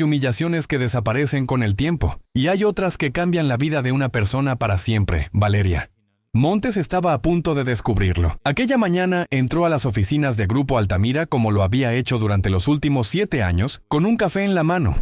Hay humillaciones que desaparecen con el tiempo, y hay otras que cambian la vida de una persona para siempre, Valeria. Montes estaba a punto de descubrirlo. Aquella mañana entró a las oficinas de Grupo Altamira como lo había hecho durante los últimos 7 años, con un café en la mano,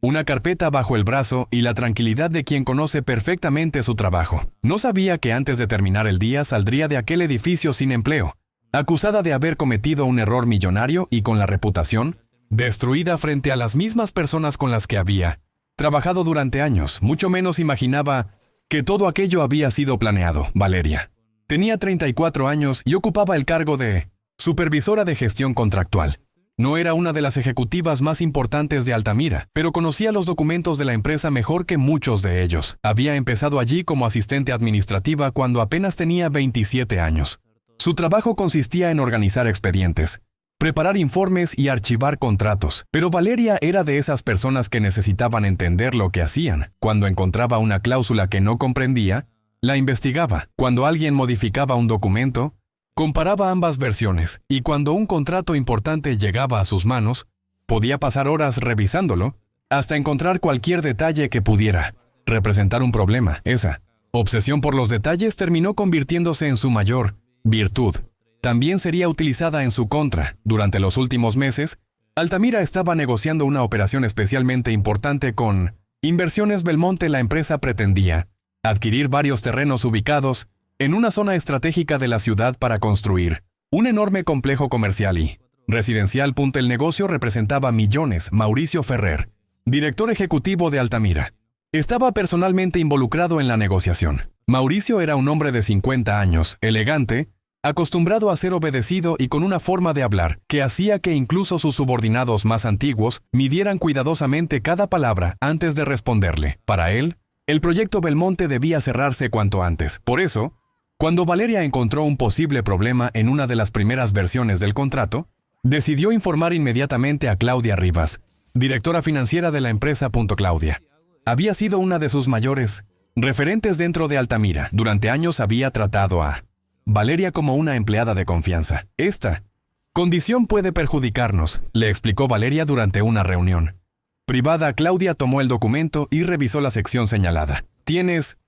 una carpeta bajo el brazo y la tranquilidad de quien conoce perfectamente su trabajo. No sabía que antes de terminar el día saldría de aquel edificio sin empleo, acusada de haber cometido un error millonario y con la reputación destruida frente a las mismas personas con las que había trabajado durante años. Mucho menos imaginaba que todo aquello había sido planeado, Valeria. Tenía 34 años y ocupaba el cargo de supervisora de gestión contractual. No era una de las ejecutivas más importantes de Altamira, pero conocía los documentos de la empresa mejor que muchos de ellos. Había empezado allí como asistente administrativa cuando apenas tenía 27 años. Su trabajo consistía en organizar expedientes, preparar informes y archivar contratos. Pero Valeria era de esas personas que necesitaban entender lo que hacían. Cuando encontraba una cláusula que no comprendía, la investigaba. Cuando alguien modificaba un documento, comparaba ambas versiones. Y cuando un contrato importante llegaba a sus manos, podía pasar horas revisándolo hasta encontrar cualquier detalle que pudiera representar un problema. Esa obsesión por los detalles terminó convirtiéndose en su mayor virtud. También sería utilizada en su contra. Durante los últimos meses, Altamira estaba negociando una operación especialmente importante con Inversiones Belmonte. La empresa pretendía adquirir varios terrenos ubicados en una zona estratégica de la ciudad para construir un enorme complejo comercial y residencial. El negocio representaba millones. Mauricio Ferrer, director ejecutivo de Altamira, estaba personalmente involucrado en la negociación. Mauricio era un hombre de 50 años, elegante, acostumbrado a ser obedecido y con una forma de hablar que hacía que incluso sus subordinados más antiguos midieran cuidadosamente cada palabra antes de responderle. Para él, el proyecto Belmonte debía cerrarse cuanto antes. Por eso, cuando Valeria encontró un posible problema en una de las primeras versiones del contrato, decidió informar inmediatamente a Claudia Rivas, directora financiera de la empresa. Claudia había sido una de sus mayores referentes dentro de Altamira. Durante años había tratado a Valeria como una empleada de confianza. Esta condición puede perjudicarnos, le explicó Valeria durante una reunión privada. Claudia tomó el documento y revisó la sección señalada. Tienes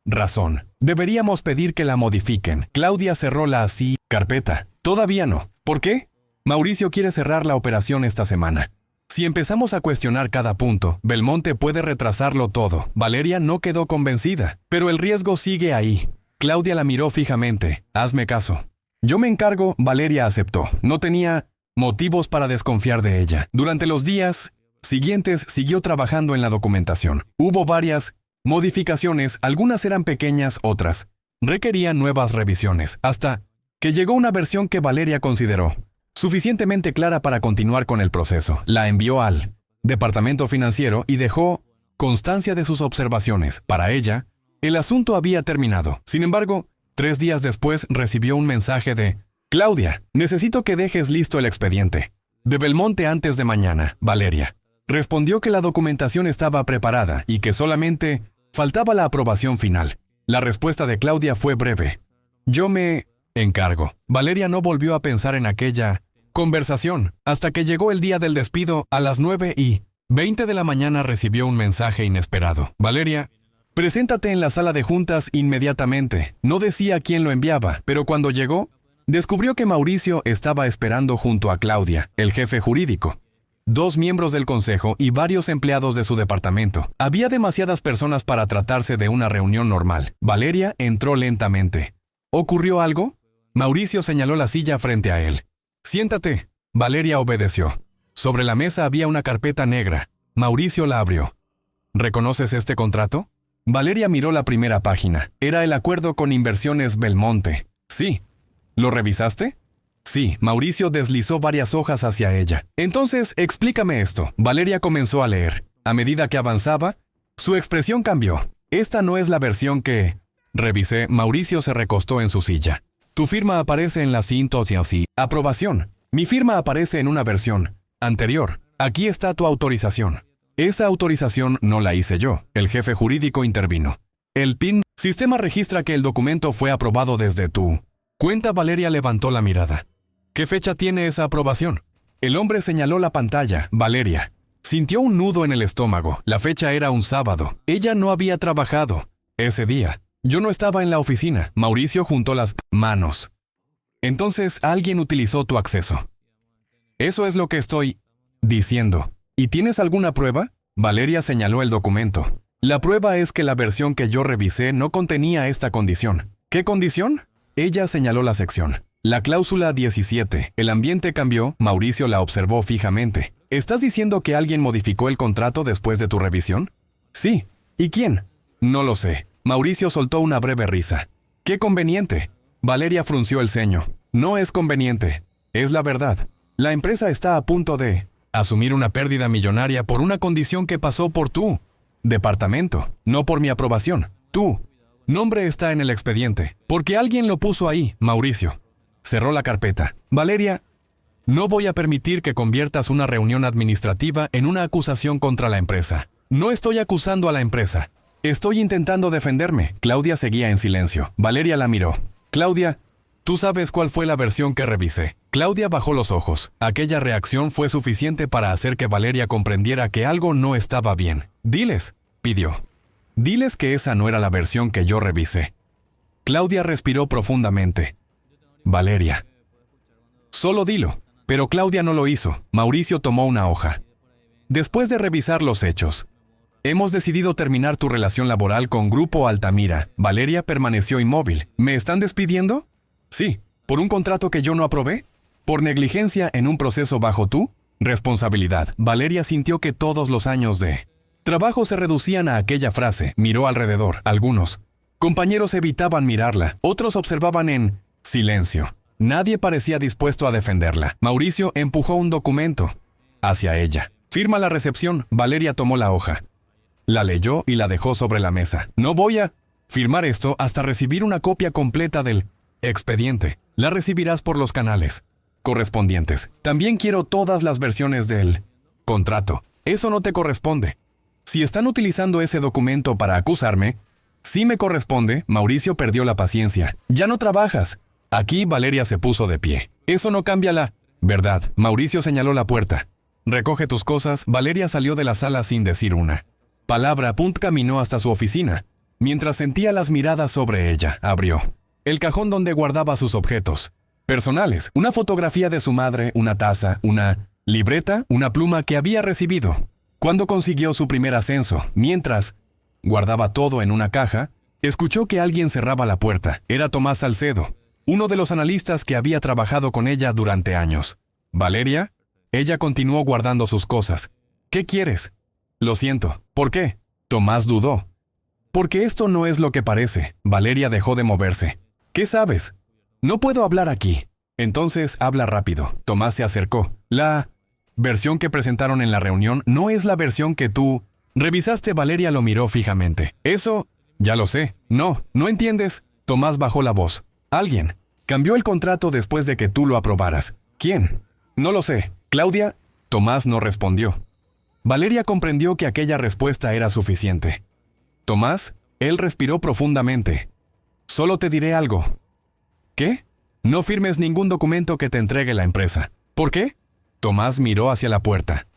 razón. Deberíamos pedir que la modifiquen. Claudia cerró la carpeta. Todavía no. ¿Por qué? Mauricio quiere cerrar la operación esta semana. Si empezamos a cuestionar cada punto, Belmonte puede retrasarlo todo. Valeria no quedó convencida, pero el riesgo sigue ahí. Claudia la miró fijamente. Hazme caso. Yo me encargo. Valeria aceptó. No tenía motivos para desconfiar de ella. Durante los días siguientes siguió trabajando en la documentación. Hubo varias modificaciones, algunas eran pequeñas, otras requerían nuevas revisiones, hasta que llegó una versión que Valeria consideró suficientemente clara para continuar con el proceso. La envió al departamento financiero y dejó constancia de sus observaciones. Para ella, el asunto había terminado. Sin embargo, 3 días después recibió un mensaje de Claudia, necesito que dejes listo el expediente de Belmonte antes de mañana. Valeria respondió que la documentación estaba preparada y que solamente faltaba la aprobación final. La respuesta de Claudia fue breve. Yo me encargo. Valeria no volvió a pensar en aquella conversación hasta que llegó el día del despido. A las 9:20 de la mañana recibió un mensaje inesperado. Valeria, preséntate en la sala de juntas inmediatamente. No decía quién lo enviaba, pero cuando llegó, descubrió que Mauricio estaba esperando junto a Claudia, el jefe jurídico, 2 miembros del consejo y varios empleados de su departamento. Había demasiadas personas para tratarse de una reunión normal. Valeria entró lentamente. ¿Ocurrió algo? Mauricio señaló la silla frente a él. Siéntate. Valeria obedeció. Sobre la mesa había una carpeta negra. Mauricio la abrió. ¿Reconoces este contrato? Valeria miró la primera página. Era el acuerdo con Inversiones Belmonte. Sí. ¿Lo revisaste? Sí. Mauricio deslizó varias hojas hacia ella. Entonces, explícame esto. Valeria comenzó a leer. A medida que avanzaba, su expresión cambió. Esta no es la versión que revisé. Mauricio se recostó en su silla. Tu firma aparece en la sintosis. Aprobación. Mi firma aparece en una versión anterior. Aquí está tu autorización. Esa autorización no la hice yo. El jefe jurídico intervino. El PIN sistema registra que el documento fue aprobado desde tu cuenta. Valeria levantó la mirada. ¿Qué fecha tiene esa aprobación? El hombre señaló la pantalla. Valeria, Sintió un nudo en el estómago. La fecha era un sábado. Ella no había trabajado ese día. Yo no estaba en la oficina. Mauricio juntó las manos. Entonces alguien utilizó tu acceso. Eso es lo que estoy diciendo. ¿Y tienes alguna prueba? Valeria señaló el documento. La prueba es que la versión que yo revisé no contenía esta condición. ¿Qué condición? Ella señaló la sección. La cláusula 17. El ambiente cambió. Mauricio la observó fijamente. ¿Estás diciendo que alguien modificó el contrato después de tu revisión? Sí. ¿Y quién? No lo sé. Mauricio soltó una breve risa. ¡Qué conveniente! Valeria frunció el ceño. No es conveniente. Es la verdad. La empresa está a punto de asumir una pérdida millonaria por una condición que pasó por tu departamento, no por mi aprobación. Tu nombre está en el expediente, porque alguien lo puso ahí, Mauricio. Cerró la carpeta. Valeria, no voy a permitir que conviertas una reunión administrativa en una acusación contra la empresa. No estoy acusando a la empresa. Estoy intentando defenderme. Claudia seguía en silencio. Valeria la miró. Claudia, tú sabes cuál fue la versión que revisé. Claudia bajó los ojos. Aquella reacción fue suficiente para hacer que Valeria comprendiera que algo no estaba bien. Diles, pidió. Diles que esa no era la versión que yo revisé. Claudia respiró profundamente. Valeria. Solo dilo. Pero Claudia no lo hizo. Mauricio tomó una hoja. Después de revisar los hechos, hemos decidido terminar tu relación laboral con Grupo Altamira. Valeria permaneció inmóvil. ¿Me están despidiendo? Sí. ¿Por un contrato que yo no aprobé? ¿Por negligencia en un proceso bajo tu responsabilidad? Valeria sintió que todos los años de trabajo se reducían a aquella frase. Miró alrededor. Algunos compañeros evitaban mirarla. Otros observaban en silencio. Nadie parecía dispuesto a defenderla. Mauricio empujó un documento hacia ella. Firma la recepción. Valeria tomó la hoja. La leyó y la dejó sobre la mesa. No voy a firmar esto hasta recibir una copia completa del expediente. La recibirás por los canales correspondientes. También quiero todas las versiones del contrato. Eso no te corresponde. Si están utilizando ese documento para acusarme, sí me corresponde. Mauricio perdió la paciencia. Ya no trabajas. Aquí Valeria se puso de pie. Eso no cambia la verdad. Mauricio señaló la puerta. Recoge tus cosas. Valeria salió de la sala sin decir una palabra. Punt caminó hasta su oficina. Mientras sentía las miradas sobre ella, abrió el cajón donde guardaba sus objetos personales. Una fotografía de su madre, una taza, una libreta, una pluma que había recibido cuando consiguió su primer ascenso. Mientras guardaba todo en una caja, escuchó que alguien cerraba la puerta. Era Tomás Salcedo, uno de los analistas que había trabajado con ella durante años. ¿Valeria? Ella continuó guardando sus cosas. ¿Qué quieres? Lo siento. ¿Por qué? Tomás dudó. Porque esto no es lo que parece. Valeria dejó de moverse. ¿Qué sabes? No puedo hablar aquí. Entonces habla rápido. Tomás se acercó. La versión que presentaron en la reunión no es la versión que tú revisaste. Valeria lo miró fijamente. Eso, ya lo sé. No, ¿no entiendes? Tomás bajó la voz. Alguien cambió el contrato después de que tú lo aprobaras. ¿Quién? No lo sé. Claudia. Tomás no respondió. Valeria comprendió que aquella respuesta era suficiente. Tomás, él respiró profundamente. Solo te diré algo. ¿Qué? No firmes ningún documento que te entregue la empresa. ¿Por qué? Tomás miró hacia la puerta.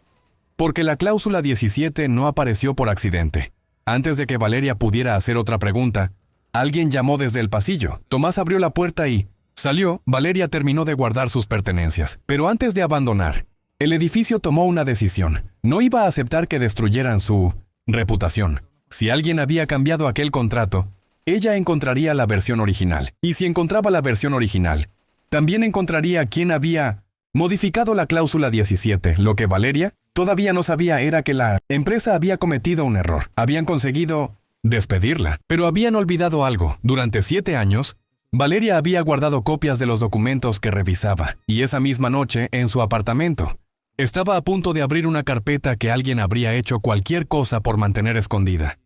Porque la cláusula 17 no apareció por accidente. Antes de que Valeria pudiera hacer otra pregunta, alguien llamó desde el pasillo. Tomás abrió la puerta y salió. Valeria terminó de guardar sus pertenencias. Pero antes de abandonar, el edificio tomó una decisión. No iba a aceptar que destruyeran su reputación. Si alguien había cambiado aquel contrato, ella encontraría la versión original. Y si encontraba la versión original, también encontraría quién había modificado la cláusula 17. Lo que Valeria todavía no sabía era que la empresa había cometido un error. Habían conseguido despedirla, pero habían olvidado algo. Durante 7 años, Valeria había guardado copias de los documentos que revisaba, y esa misma noche, en su apartamento, estaba a punto de abrir una carpeta que alguien habría hecho cualquier cosa por mantener escondida.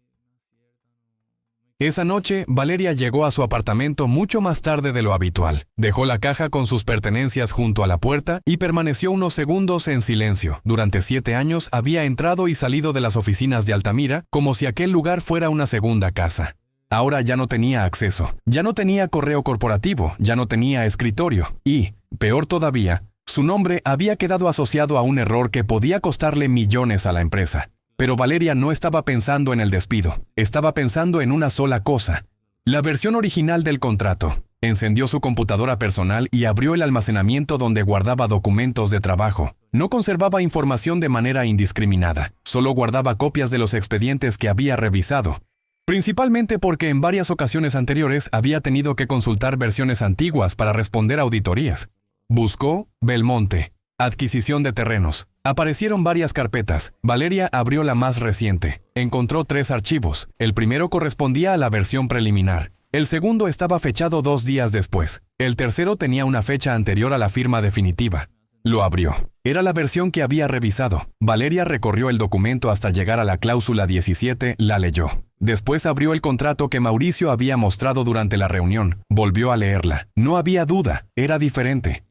Esa noche, Valeria llegó a su apartamento mucho más tarde de lo habitual. Dejó la caja con sus pertenencias junto a la puerta y permaneció unos segundos en silencio. Durante 7 años había entrado y salido de las oficinas de Altamira como si aquel lugar fuera una segunda casa. Ahora ya no tenía acceso, ya no tenía correo corporativo, ya no tenía escritorio y, peor todavía, Su nombre había quedado asociado a un error que podía costarle millones a la empresa. Pero Valeria no estaba pensando en el despido, estaba pensando en una sola cosa: la versión original del contrato. Encendió su computadora personal y abrió el almacenamiento donde guardaba documentos de trabajo. No conservaba información de manera indiscriminada, solo guardaba copias de los expedientes que había revisado, principalmente porque en varias ocasiones anteriores había tenido que consultar versiones antiguas para responder a auditorías. Buscó Belmonte, adquisición de terrenos. Aparecieron varias carpetas. Valeria abrió la más reciente. Encontró 3 archivos. El primero correspondía a la versión preliminar. El segundo estaba fechado 2 días después. El tercero tenía una fecha anterior a la firma definitiva. Lo abrió. Era la versión que había revisado. Valeria recorrió el documento hasta llegar a la cláusula 17, la leyó. Después abrió el contrato que Mauricio había mostrado durante la reunión. Volvió a leerla. No había duda, era diferente.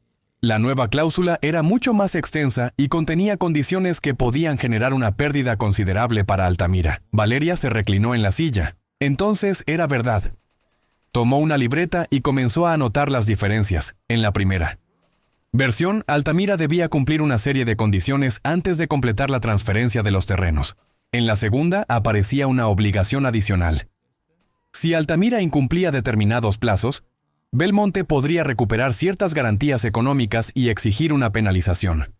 La nueva cláusula era mucho más extensa y contenía condiciones que podían generar una pérdida considerable para Altamira. Valeria se reclinó en la silla. Entonces era verdad. Tomó una libreta y comenzó a anotar las diferencias. En la primera versión, Altamira debía cumplir una serie de condiciones antes de completar la transferencia de los terrenos. En la segunda aparecía una obligación adicional. Si Altamira incumplía determinados plazos, Belmonte podría recuperar ciertas garantías económicas y exigir una penalización.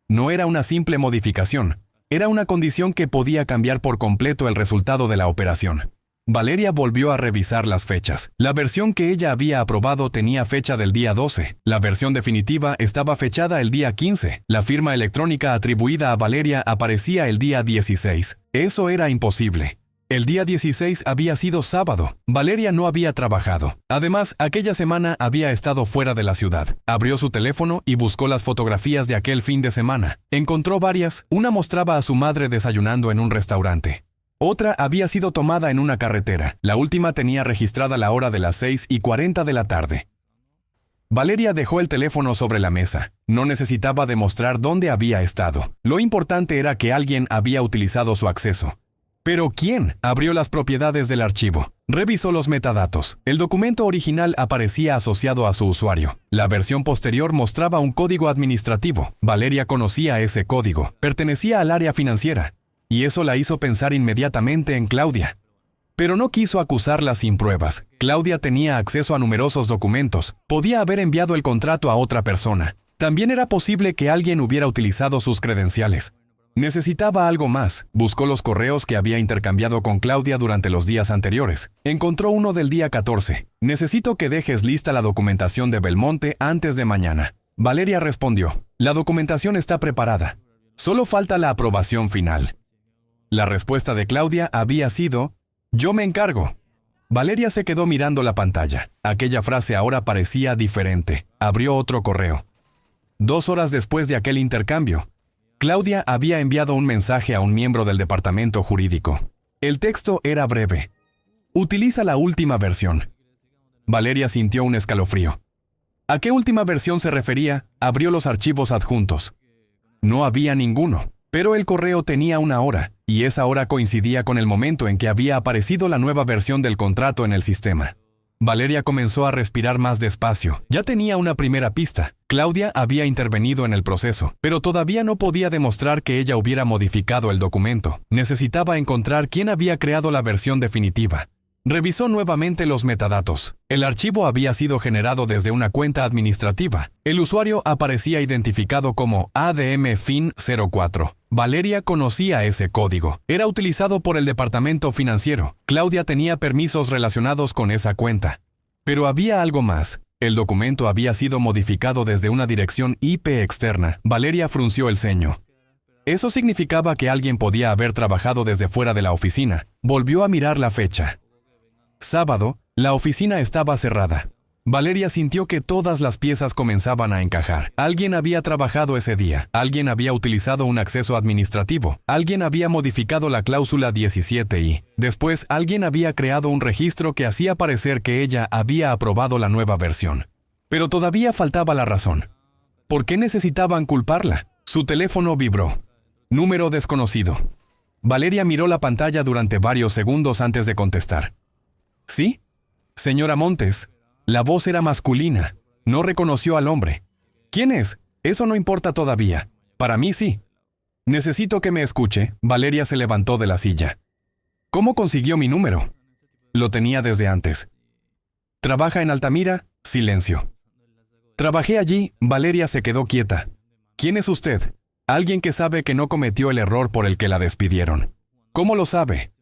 No era una simple modificación, era una condición que podía cambiar por completo el resultado de la operación. Valeria volvió a revisar las fechas. La versión que ella había aprobado tenía fecha del día 12. La versión definitiva estaba fechada el día 15. La firma electrónica atribuida a Valeria aparecía el día 16. Eso era imposible. El día 16 había sido sábado. Valeria no había trabajado. Además, aquella semana había estado fuera de la ciudad. Abrió su teléfono y buscó las fotografías de aquel fin de semana. Encontró varias. Una mostraba a su madre desayunando en un restaurante. Otra había sido tomada en una carretera. La última tenía registrada la hora de las 6:40 de la tarde. Valeria dejó el teléfono sobre la mesa. No necesitaba demostrar dónde había estado. Lo importante era que alguien había utilizado su acceso. ¿Pero quién? Abrió las propiedades del archivo. Revisó los metadatos. El documento original aparecía asociado a su usuario. La versión posterior mostraba un código administrativo. Valeria conocía ese código. Pertenecía al área financiera. Y eso la hizo pensar inmediatamente en Claudia. Pero no quiso acusarla sin pruebas. Claudia tenía acceso a numerosos documentos. Podía haber enviado el contrato a otra persona. También era posible que alguien hubiera utilizado sus credenciales. Necesitaba algo más. Buscó los correos que había intercambiado con Claudia durante los días anteriores. Encontró uno del día 14. Necesito que dejes lista la documentación de Belmonte antes de mañana. Valeria respondió. La documentación está preparada. Solo falta la aprobación final. La respuesta de Claudia había sido: yo me encargo. Valeria se quedó mirando la pantalla. Aquella frase ahora parecía diferente. Abrió otro correo. 2 horas después de aquel intercambio, Claudia había enviado un mensaje a un miembro del departamento jurídico. El texto era breve. Utiliza la última versión. Valeria sintió un escalofrío. ¿A qué última versión se refería? Abrió los archivos adjuntos. No había ninguno, pero el correo tenía una hora, y esa hora coincidía con el momento en que había aparecido la nueva versión del contrato en el sistema. Valeria comenzó a respirar más despacio. Ya tenía una primera pista. Claudia había intervenido en el proceso, pero todavía no podía demostrar que ella hubiera modificado el documento. Necesitaba encontrar quién había creado la versión definitiva. Revisó nuevamente los metadatos. El archivo había sido generado desde una cuenta administrativa. El usuario aparecía identificado como ADMFin04. Valeria conocía ese código. Era utilizado por el departamento financiero. Claudia tenía permisos relacionados con esa cuenta. Pero había algo más. El documento había sido modificado desde una dirección IP externa. Valeria frunció el ceño. Eso significaba que alguien podía haber trabajado desde fuera de la oficina. Volvió a mirar la fecha. Sábado, la oficina estaba cerrada. Valeria sintió que todas las piezas comenzaban a encajar. Alguien había trabajado ese día. Alguien había utilizado un acceso administrativo. Alguien había modificado la cláusula 17 y, después, alguien había creado un registro que hacía parecer que ella había aprobado la nueva versión. Pero todavía faltaba la razón. ¿Por qué necesitaban culparla? Su teléfono vibró. Número desconocido. Valeria miró la pantalla durante varios segundos antes de contestar. ¿Sí? Señora Montes. La voz era masculina. No reconoció al hombre. ¿Quién es? Eso no importa todavía. Para mí sí. Necesito que me escuche. Valeria se levantó de la silla. ¿Cómo consiguió mi número? Lo tenía desde antes. ¿Trabaja en Altamira? Silencio. Trabajé allí. Valeria se quedó quieta. ¿Quién es usted? Alguien que sabe que no cometió el error por el que la despidieron. ¿Cómo lo sabe?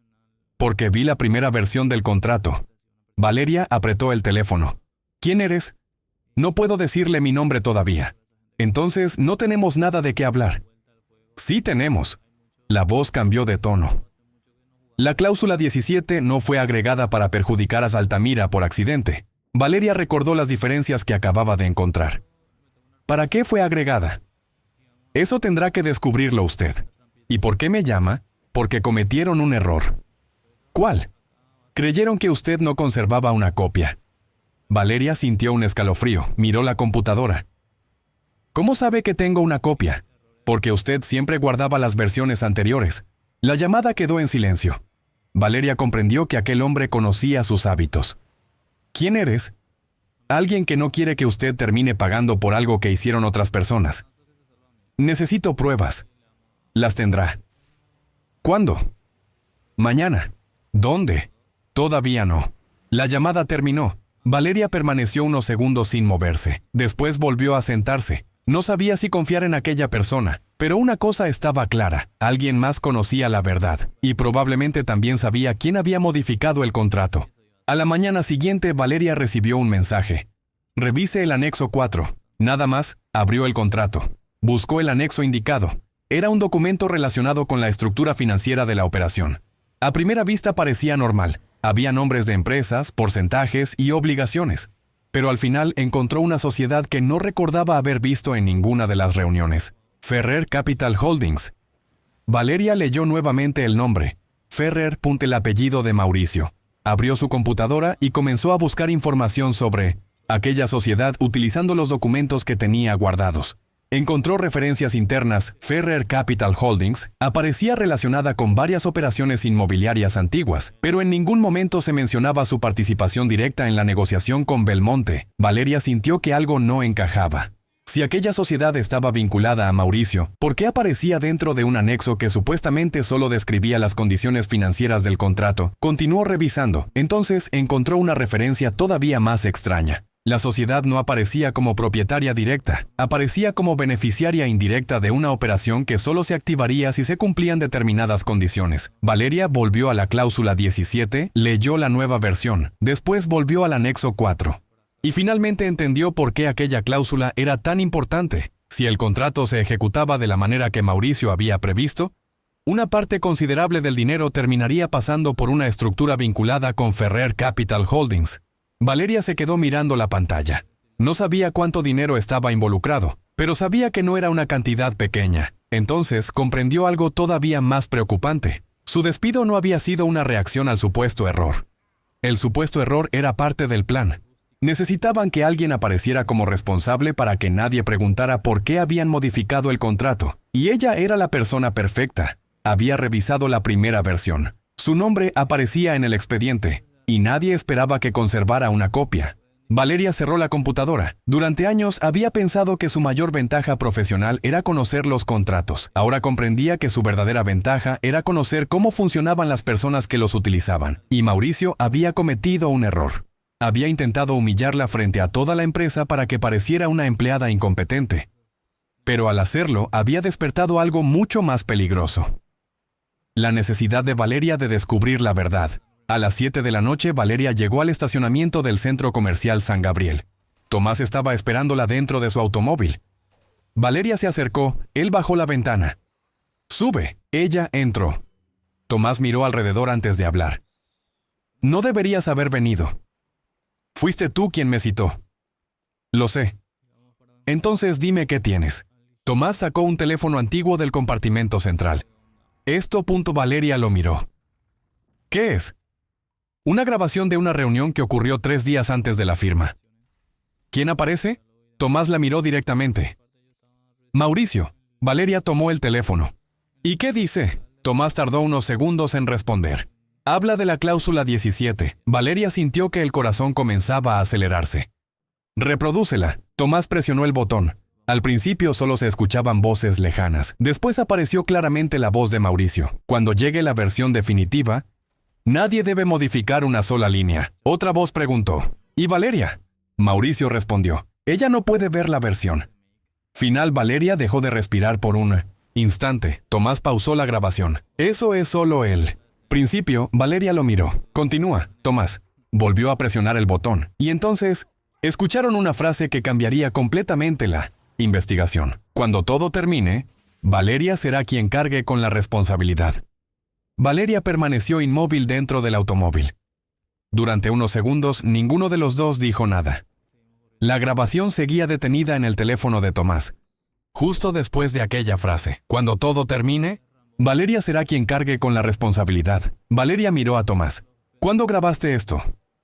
Porque vi la primera versión del contrato. Valeria apretó el teléfono. ¿Quién eres? No puedo decirle mi nombre todavía. Entonces no tenemos nada de qué hablar. Sí tenemos. La voz cambió de tono. La cláusula 17 no fue agregada para perjudicar a Altamira por accidente. Valeria recordó las diferencias que acababa de encontrar. ¿Para qué fue agregada? Eso tendrá que descubrirlo usted. ¿Y por qué me llama? Porque cometieron un error. ¿Cuál? Creyeron que usted no conservaba una copia. Valeria sintió un escalofrío, miró la computadora. ¿Cómo sabe que tengo una copia? Porque usted siempre guardaba las versiones anteriores. La llamada quedó en silencio. Valeria comprendió que aquel hombre conocía sus hábitos. ¿Quién eres? Alguien que no quiere que usted termine pagando por algo que hicieron otras personas. Necesito pruebas. Las tendrá. ¿Cuándo? Mañana. ¿Dónde? Todavía no. La llamada terminó. Valeria permaneció unos segundos sin moverse. Después volvió a sentarse. No sabía si confiar en aquella persona, pero una cosa estaba clara. Alguien más conocía la verdad, y probablemente también sabía quién había modificado el contrato. A la mañana siguiente, Valeria recibió un mensaje. Revise el anexo 4. Nada más, abrió el contrato. Buscó el anexo indicado. Era un documento relacionado con la estructura financiera de la operación. A primera vista parecía normal. Había nombres de empresas, porcentajes y obligaciones. Pero al final encontró una sociedad que no recordaba haber visto en ninguna de las reuniones. Ferrer Capital Holdings. Valeria leyó nuevamente el nombre. Ferrer. El apellido de Mauricio. Abrió su computadora y comenzó a buscar información sobre aquella sociedad utilizando los documentos que tenía guardados. Encontró referencias internas. Ferrer Capital Holdings aparecía relacionada con varias operaciones inmobiliarias antiguas, pero en ningún momento se mencionaba su participación directa en la negociación con Belmonte. Valeria sintió que algo no encajaba. Si aquella sociedad estaba vinculada a Mauricio, ¿por qué aparecía dentro de un anexo que supuestamente solo describía las condiciones financieras del contrato? Continuó revisando. Entonces encontró una referencia todavía más extraña. La sociedad no aparecía como propietaria directa, aparecía como beneficiaria indirecta de una operación que solo se activaría si se cumplían determinadas condiciones. Valeria volvió a la cláusula 17, leyó la nueva versión, después volvió al anexo 4. Y finalmente entendió por qué aquella cláusula era tan importante. Si el contrato se ejecutaba de la manera que Mauricio había previsto, una parte considerable del dinero terminaría pasando por una estructura vinculada con Ferrer Capital Holdings. Valeria se quedó mirando la pantalla. No sabía cuánto dinero estaba involucrado, pero sabía que no era una cantidad pequeña. Entonces comprendió algo todavía más preocupante. Su despido no había sido una reacción al supuesto error. El supuesto error era parte del plan. Necesitaban que alguien apareciera como responsable para que nadie preguntara por qué habían modificado el contrato. Y ella era la persona perfecta. Había revisado la primera versión. Su nombre aparecía en el expediente. Y nadie esperaba que conservara una copia. Valeria cerró la computadora. Durante años había pensado que su mayor ventaja profesional era conocer los contratos. Ahora comprendía que su verdadera ventaja era conocer cómo funcionaban las personas que los utilizaban. Y Mauricio había cometido un error. Había intentado humillarla frente a toda la empresa para que pareciera una empleada incompetente. Pero al hacerlo, había despertado algo mucho más peligroso. La necesidad de Valeria de descubrir la verdad. A las 7 de la noche, Valeria llegó al estacionamiento del centro comercial San Gabriel. Tomás estaba esperándola dentro de su automóvil. Valeria se acercó, él bajó la ventana. «Sube». Ella entró. Tomás miró alrededor antes de hablar. «No deberías haber venido. Fuiste tú quien me citó». «Lo sé». «Entonces dime qué tienes». Tomás sacó un teléfono antiguo del compartimento central. «Esto». Valeria lo miró. «¿Qué es?» «Una grabación de una reunión que ocurrió 3 días antes de la firma». «¿Quién aparece?» Tomás la miró directamente. «Mauricio». Valeria tomó el teléfono. «¿Y qué dice?» Tomás tardó unos segundos en responder. «Habla de la cláusula 17». Valeria sintió que el corazón comenzaba a acelerarse. «Reprodúcela». Tomás presionó el botón. Al principio solo se escuchaban voces lejanas. Después apareció claramente la voz de Mauricio. Cuando llegue la versión definitiva, nadie debe modificar una sola línea. Otra voz preguntó, ¿y Valeria? Mauricio respondió, ella no puede ver la versión final. Valeria dejó de respirar por un instante. Tomás pausó la grabación. Eso es solo el principio. Valeria lo miró. Continúa, Tomás. Volvió a presionar el botón. Y entonces, escucharon una frase que cambiaría completamente la investigación. Cuando todo termine, Valeria será quien cargue con la responsabilidad. Valeria permaneció inmóvil dentro del automóvil. Durante unos segundos, ninguno de los dos dijo nada. La grabación seguía detenida en el teléfono de Tomás. Justo después de aquella frase, cuando todo termine, Valeria será quien cargue con la responsabilidad. Valeria miró a Tomás. ¿Cuándo grabaste esto?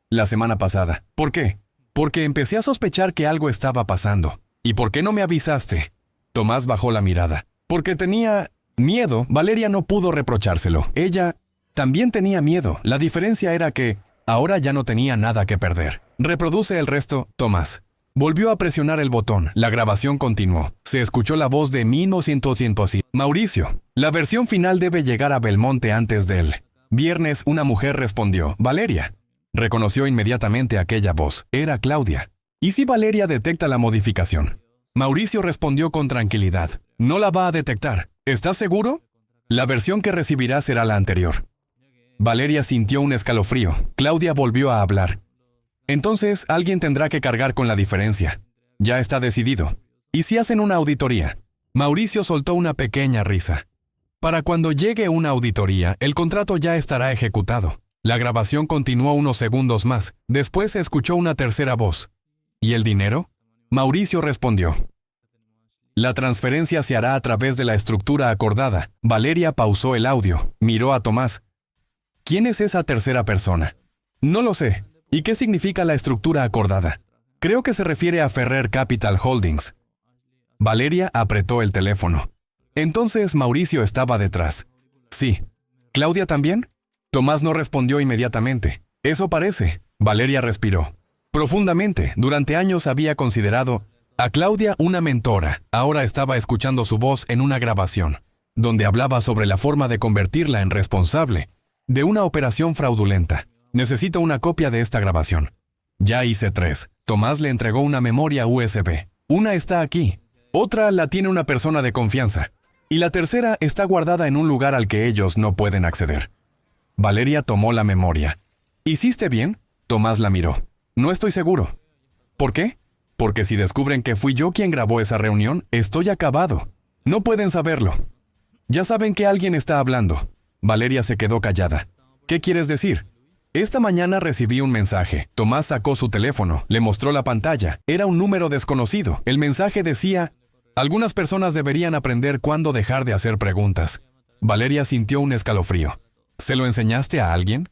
La semana pasada. ¿Por qué? Porque empecé a sospechar que algo estaba pasando. ¿Y por qué no me avisaste? Tomás bajó la mirada. Porque tenía miedo. Valeria no pudo reprochárselo. Ella también tenía miedo. La diferencia era que ahora ya no tenía nada que perder. Reproduce el resto, Tomás. Volvió a presionar el botón. La grabación continuó. Se escuchó la voz de 1900. Mauricio, la versión final debe llegar a Belmonte antes del viernes. Una mujer respondió. Valeria. Reconoció inmediatamente aquella voz. Era Claudia. ¿Y si Valeria detecta la modificación? Mauricio respondió con tranquilidad. No la va a detectar. ¿Estás seguro? La versión que recibirá será la anterior. Valeria sintió un escalofrío. Claudia volvió a hablar. Entonces, alguien tendrá que cargar con la diferencia. Ya está decidido. ¿Y si hacen una auditoría? Mauricio soltó una pequeña risa. Para cuando llegue una auditoría, el contrato ya estará ejecutado. La grabación continuó unos segundos más. Después se escuchó una tercera voz. ¿Y el dinero? Mauricio respondió. La transferencia se hará a través de la estructura acordada. Valeria pausó el audio. Miró a Tomás. ¿Quién es esa tercera persona? No lo sé. ¿Y qué significa la estructura acordada? Creo que se refiere a Ferrer Capital Holdings. Valeria apretó el teléfono. Entonces Mauricio estaba detrás. Sí. ¿Claudia también? Tomás no respondió inmediatamente. Eso parece. Valeria respiró. Profundamente, durante años había considerado a Claudia una mentora. Ahora estaba escuchando su voz en una grabación, donde hablaba sobre la forma de convertirla en responsable de una operación fraudulenta. Necesito una copia de esta grabación. Ya hice 3. Tomás le entregó una memoria USB. Una está aquí. Otra la tiene una persona de confianza. Y la tercera está guardada en un lugar al que ellos no pueden acceder. Valeria tomó la memoria. ¿Hiciste bien? Tomás la miró. No estoy seguro. ¿Por qué? Porque si descubren que fui yo quien grabó esa reunión, estoy acabado. No pueden saberlo. Ya saben que alguien está hablando. Valeria se quedó callada. ¿Qué quieres decir? Esta mañana recibí un mensaje. Tomás sacó su teléfono, le mostró la pantalla. Era un número desconocido. El mensaje decía, algunas personas deberían aprender cuándo dejar de hacer preguntas. Valeria sintió un escalofrío. ¿Se lo enseñaste a alguien?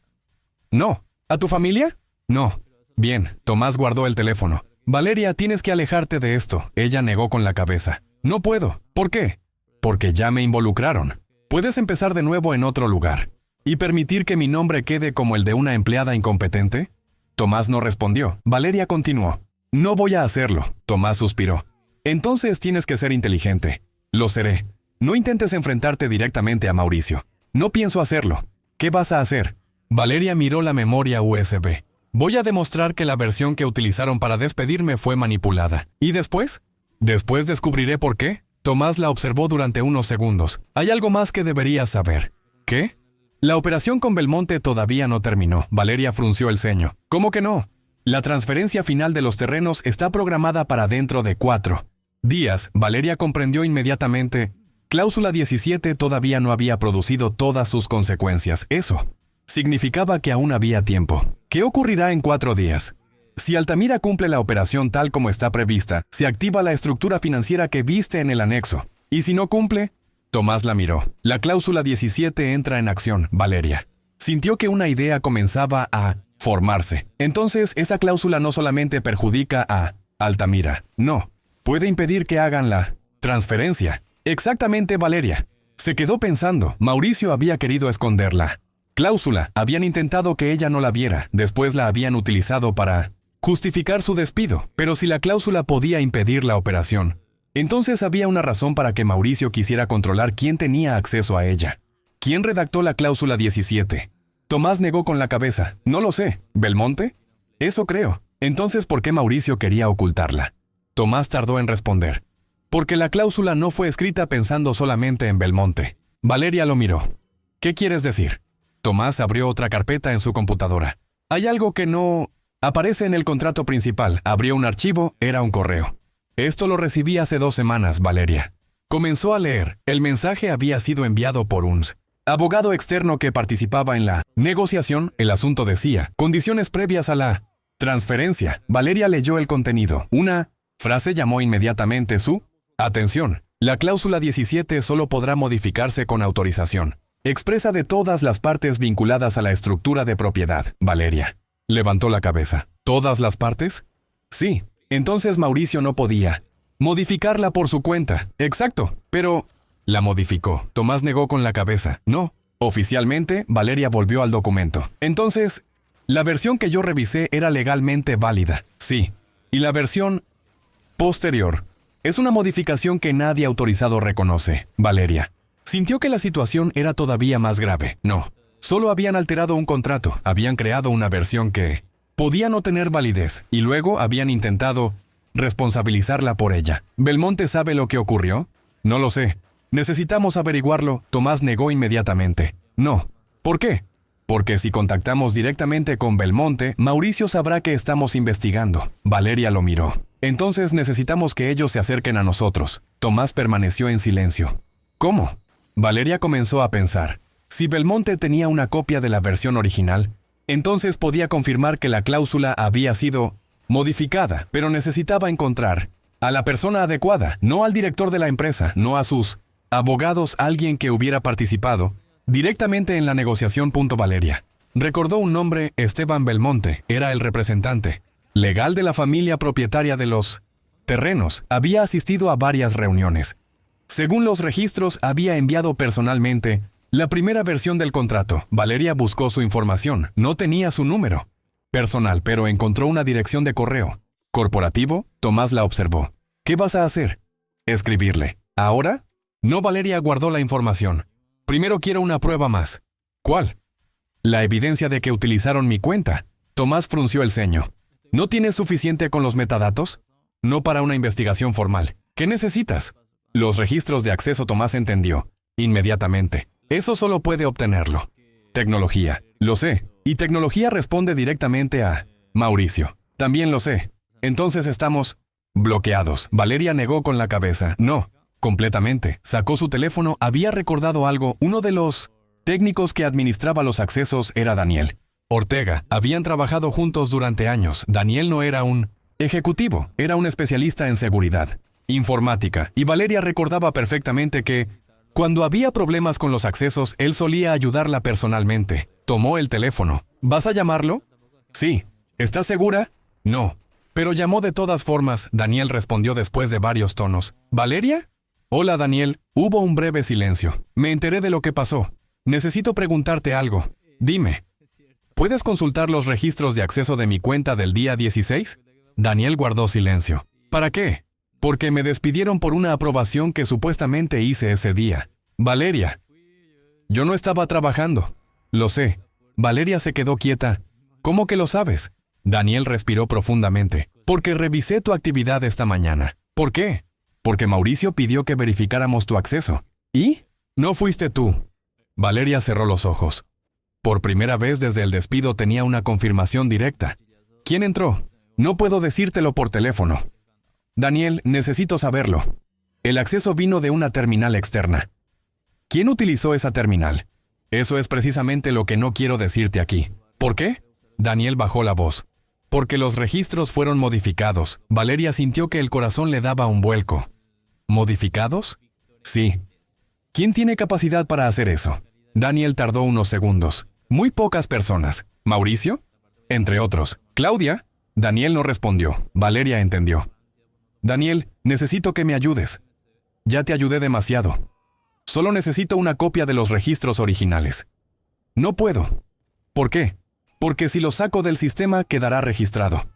No. ¿A tu familia? No. Bien, Tomás guardó el teléfono. Valeria, tienes que alejarte de esto. Ella negó con la cabeza. No puedo. ¿Por qué? Porque ya me involucraron. ¿Puedes empezar de nuevo en otro lugar y permitir que mi nombre quede como el de una empleada incompetente? Tomás no respondió. Valeria continuó. No voy a hacerlo. Tomás suspiró. Entonces tienes que ser inteligente. Lo seré. No intentes enfrentarte directamente a Mauricio. No pienso hacerlo. ¿Qué vas a hacer? Valeria miró la memoria USB. Voy a demostrar que la versión que utilizaron para despedirme fue manipulada. ¿Y después? Después descubriré por qué. Tomás la observó durante unos segundos. Hay algo más que deberías saber. ¿Qué? La operación con Belmonte todavía no terminó. Valeria frunció el ceño. ¿Cómo que no? La transferencia final de los terrenos está programada para dentro de 4 días. Valeria comprendió inmediatamente. Cláusula 17 todavía no había producido todas sus consecuencias. Eso significaba que aún había tiempo. ¿Qué ocurrirá en 4 días? Si Altamira cumple la operación tal como está prevista, se activa la estructura financiera que viste en el anexo. ¿Y si no cumple? Tomás la miró. La cláusula 17 entra en acción, Valeria. Sintió que una idea comenzaba a formarse. Entonces, esa cláusula no solamente perjudica a Altamira. No. Puede impedir que hagan la transferencia. Exactamente, Valeria. Se quedó pensando. Mauricio había querido esconderla. Cláusula. Habían intentado que ella no la viera. Después la habían utilizado para justificar su despido. Pero si la cláusula podía impedir la operación, Entonces había una razón para que Mauricio quisiera controlar quién tenía acceso a ella. ¿Quién redactó la cláusula 17? Tomás negó con la cabeza. No lo sé. ¿Belmonte? Eso creo. Entonces, ¿por qué Mauricio quería ocultarla? Tomás tardó en responder. Porque la cláusula no fue escrita pensando solamente en Belmonte. Valeria lo miró. ¿Qué quieres decir? Tomás abrió otra carpeta en su computadora. Hay algo que no aparece en el contrato principal. Abrió un archivo, era un correo. Esto lo recibí hace 2 semanas, Valeria. Comenzó a leer. El mensaje había sido enviado por un abogado externo que participaba en la negociación. El asunto decía, condiciones previas a la transferencia. Valeria leyó el contenido. Una frase llamó inmediatamente su atención. La cláusula 17 solo podrá modificarse con autorización expresa de todas las partes vinculadas a la estructura de propiedad. Valeria levantó la cabeza. ¿Todas las partes? Sí. Entonces Mauricio no podía modificarla por su cuenta. Exacto. Pero la modificó. Tomás negó con la cabeza. No. Oficialmente, Valeria volvió al documento. Entonces, la versión que yo revisé era legalmente válida. Sí. Y la versión posterior es una modificación que nadie autorizado reconoce. Valeria sintió que la situación era todavía más grave. No. Solo habían alterado un contrato. Habían creado una versión que podía no tener validez y luego habían intentado responsabilizarla por ella. ¿Belmonte sabe lo que ocurrió? No lo sé. Necesitamos averiguarlo. Tomás negó inmediatamente. No. ¿Por qué? Porque si contactamos directamente con Belmonte, Mauricio sabrá que estamos investigando. Valeria lo miró. Entonces necesitamos que ellos se acerquen a nosotros. Tomás permaneció en silencio. ¿Cómo? Valeria comenzó a pensar. Si Belmonte tenía una copia de la versión original, entonces podía confirmar que la cláusula había sido modificada, pero necesitaba encontrar a la persona adecuada, no al director de la empresa, no a sus abogados, alguien que hubiera participado directamente en la negociación. Valeria recordó un nombre. Esteban Belmonte era el representante legal de la familia propietaria de los terrenos. Había asistido a varias reuniones. Según los registros, había enviado personalmente la primera versión del contrato. Valeria buscó su información. No tenía su número personal, pero encontró una dirección de correo corporativo. Tomás la observó. ¿Qué vas a hacer? Escribirle. ¿Ahora? No. Valeria guardó la información. Primero quiero una prueba más. ¿Cuál? La evidencia de que utilizaron mi cuenta. Tomás frunció el ceño. ¿No tienes suficiente con los metadatos? No para una investigación formal. ¿Qué necesitas? Los registros de acceso. Tomás entendió inmediatamente. Eso solo puede obtenerlo tecnología. Lo sé. Y tecnología responde directamente a Mauricio. También lo sé. Entonces estamos bloqueados. Valeria negó con la cabeza. No. Completamente. Sacó su teléfono. Había recordado algo. Uno de los técnicos que administraba los accesos era Daniel Ortega. Habían trabajado juntos durante años. Daniel no era un ejecutivo. Era un especialista en seguridad informática. Y Valeria recordaba perfectamente que cuando había problemas con los accesos, él solía ayudarla personalmente. Tomó el teléfono. ¿Vas a llamarlo? Sí. ¿Estás segura? No. Pero llamó de todas formas. Daniel respondió después de varios tonos. ¿Valeria? Hola, Daniel. Hubo un breve silencio. Me enteré de lo que pasó. Necesito preguntarte algo. Dime. ¿Puedes consultar los registros de acceso de mi cuenta del día 16? Daniel guardó silencio. ¿Para qué? Porque me despidieron por una aprobación que supuestamente hice ese día. Valeria. Yo no estaba trabajando. Lo sé. Valeria se quedó quieta. ¿Cómo que lo sabes? Daniel respiró profundamente. Porque revisé tu actividad esta mañana. ¿Por qué? Porque Mauricio pidió que verificáramos tu acceso. ¿Y? No fuiste tú. Valeria cerró los ojos. Por primera vez desde el despido tenía una confirmación directa. ¿Quién entró? No puedo decírtelo por teléfono. Daniel, necesito saberlo. El acceso vino de una terminal externa. ¿Quién utilizó esa terminal? Eso es precisamente lo que no quiero decirte aquí. ¿Por qué? Daniel bajó la voz. Porque los registros fueron modificados. Valeria sintió que el corazón le daba un vuelco. ¿Modificados? Sí. ¿Quién tiene capacidad para hacer eso? Daniel tardó unos segundos. Muy pocas personas. ¿Mauricio? Entre otros. ¿Claudia? Daniel no respondió. Valeria entendió. Daniel, necesito que me ayudes. Ya te ayudé demasiado. Solo necesito una copia de los registros originales. No puedo. ¿Por qué? Porque si lo saco del sistema quedará registrado.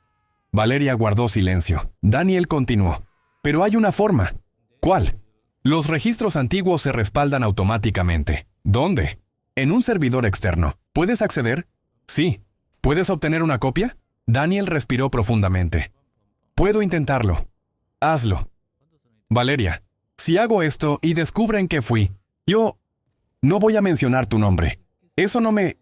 Valeria guardó silencio. Daniel continuó. Pero hay una forma. ¿Cuál? Los registros antiguos se respaldan automáticamente. ¿Dónde? En un servidor externo. ¿Puedes acceder? Sí. ¿Puedes obtener una copia? Daniel respiró profundamente. Puedo intentarlo. Hazlo. Valeria, si hago esto y descubren que fui, yo no voy a mencionar tu nombre. Eso no me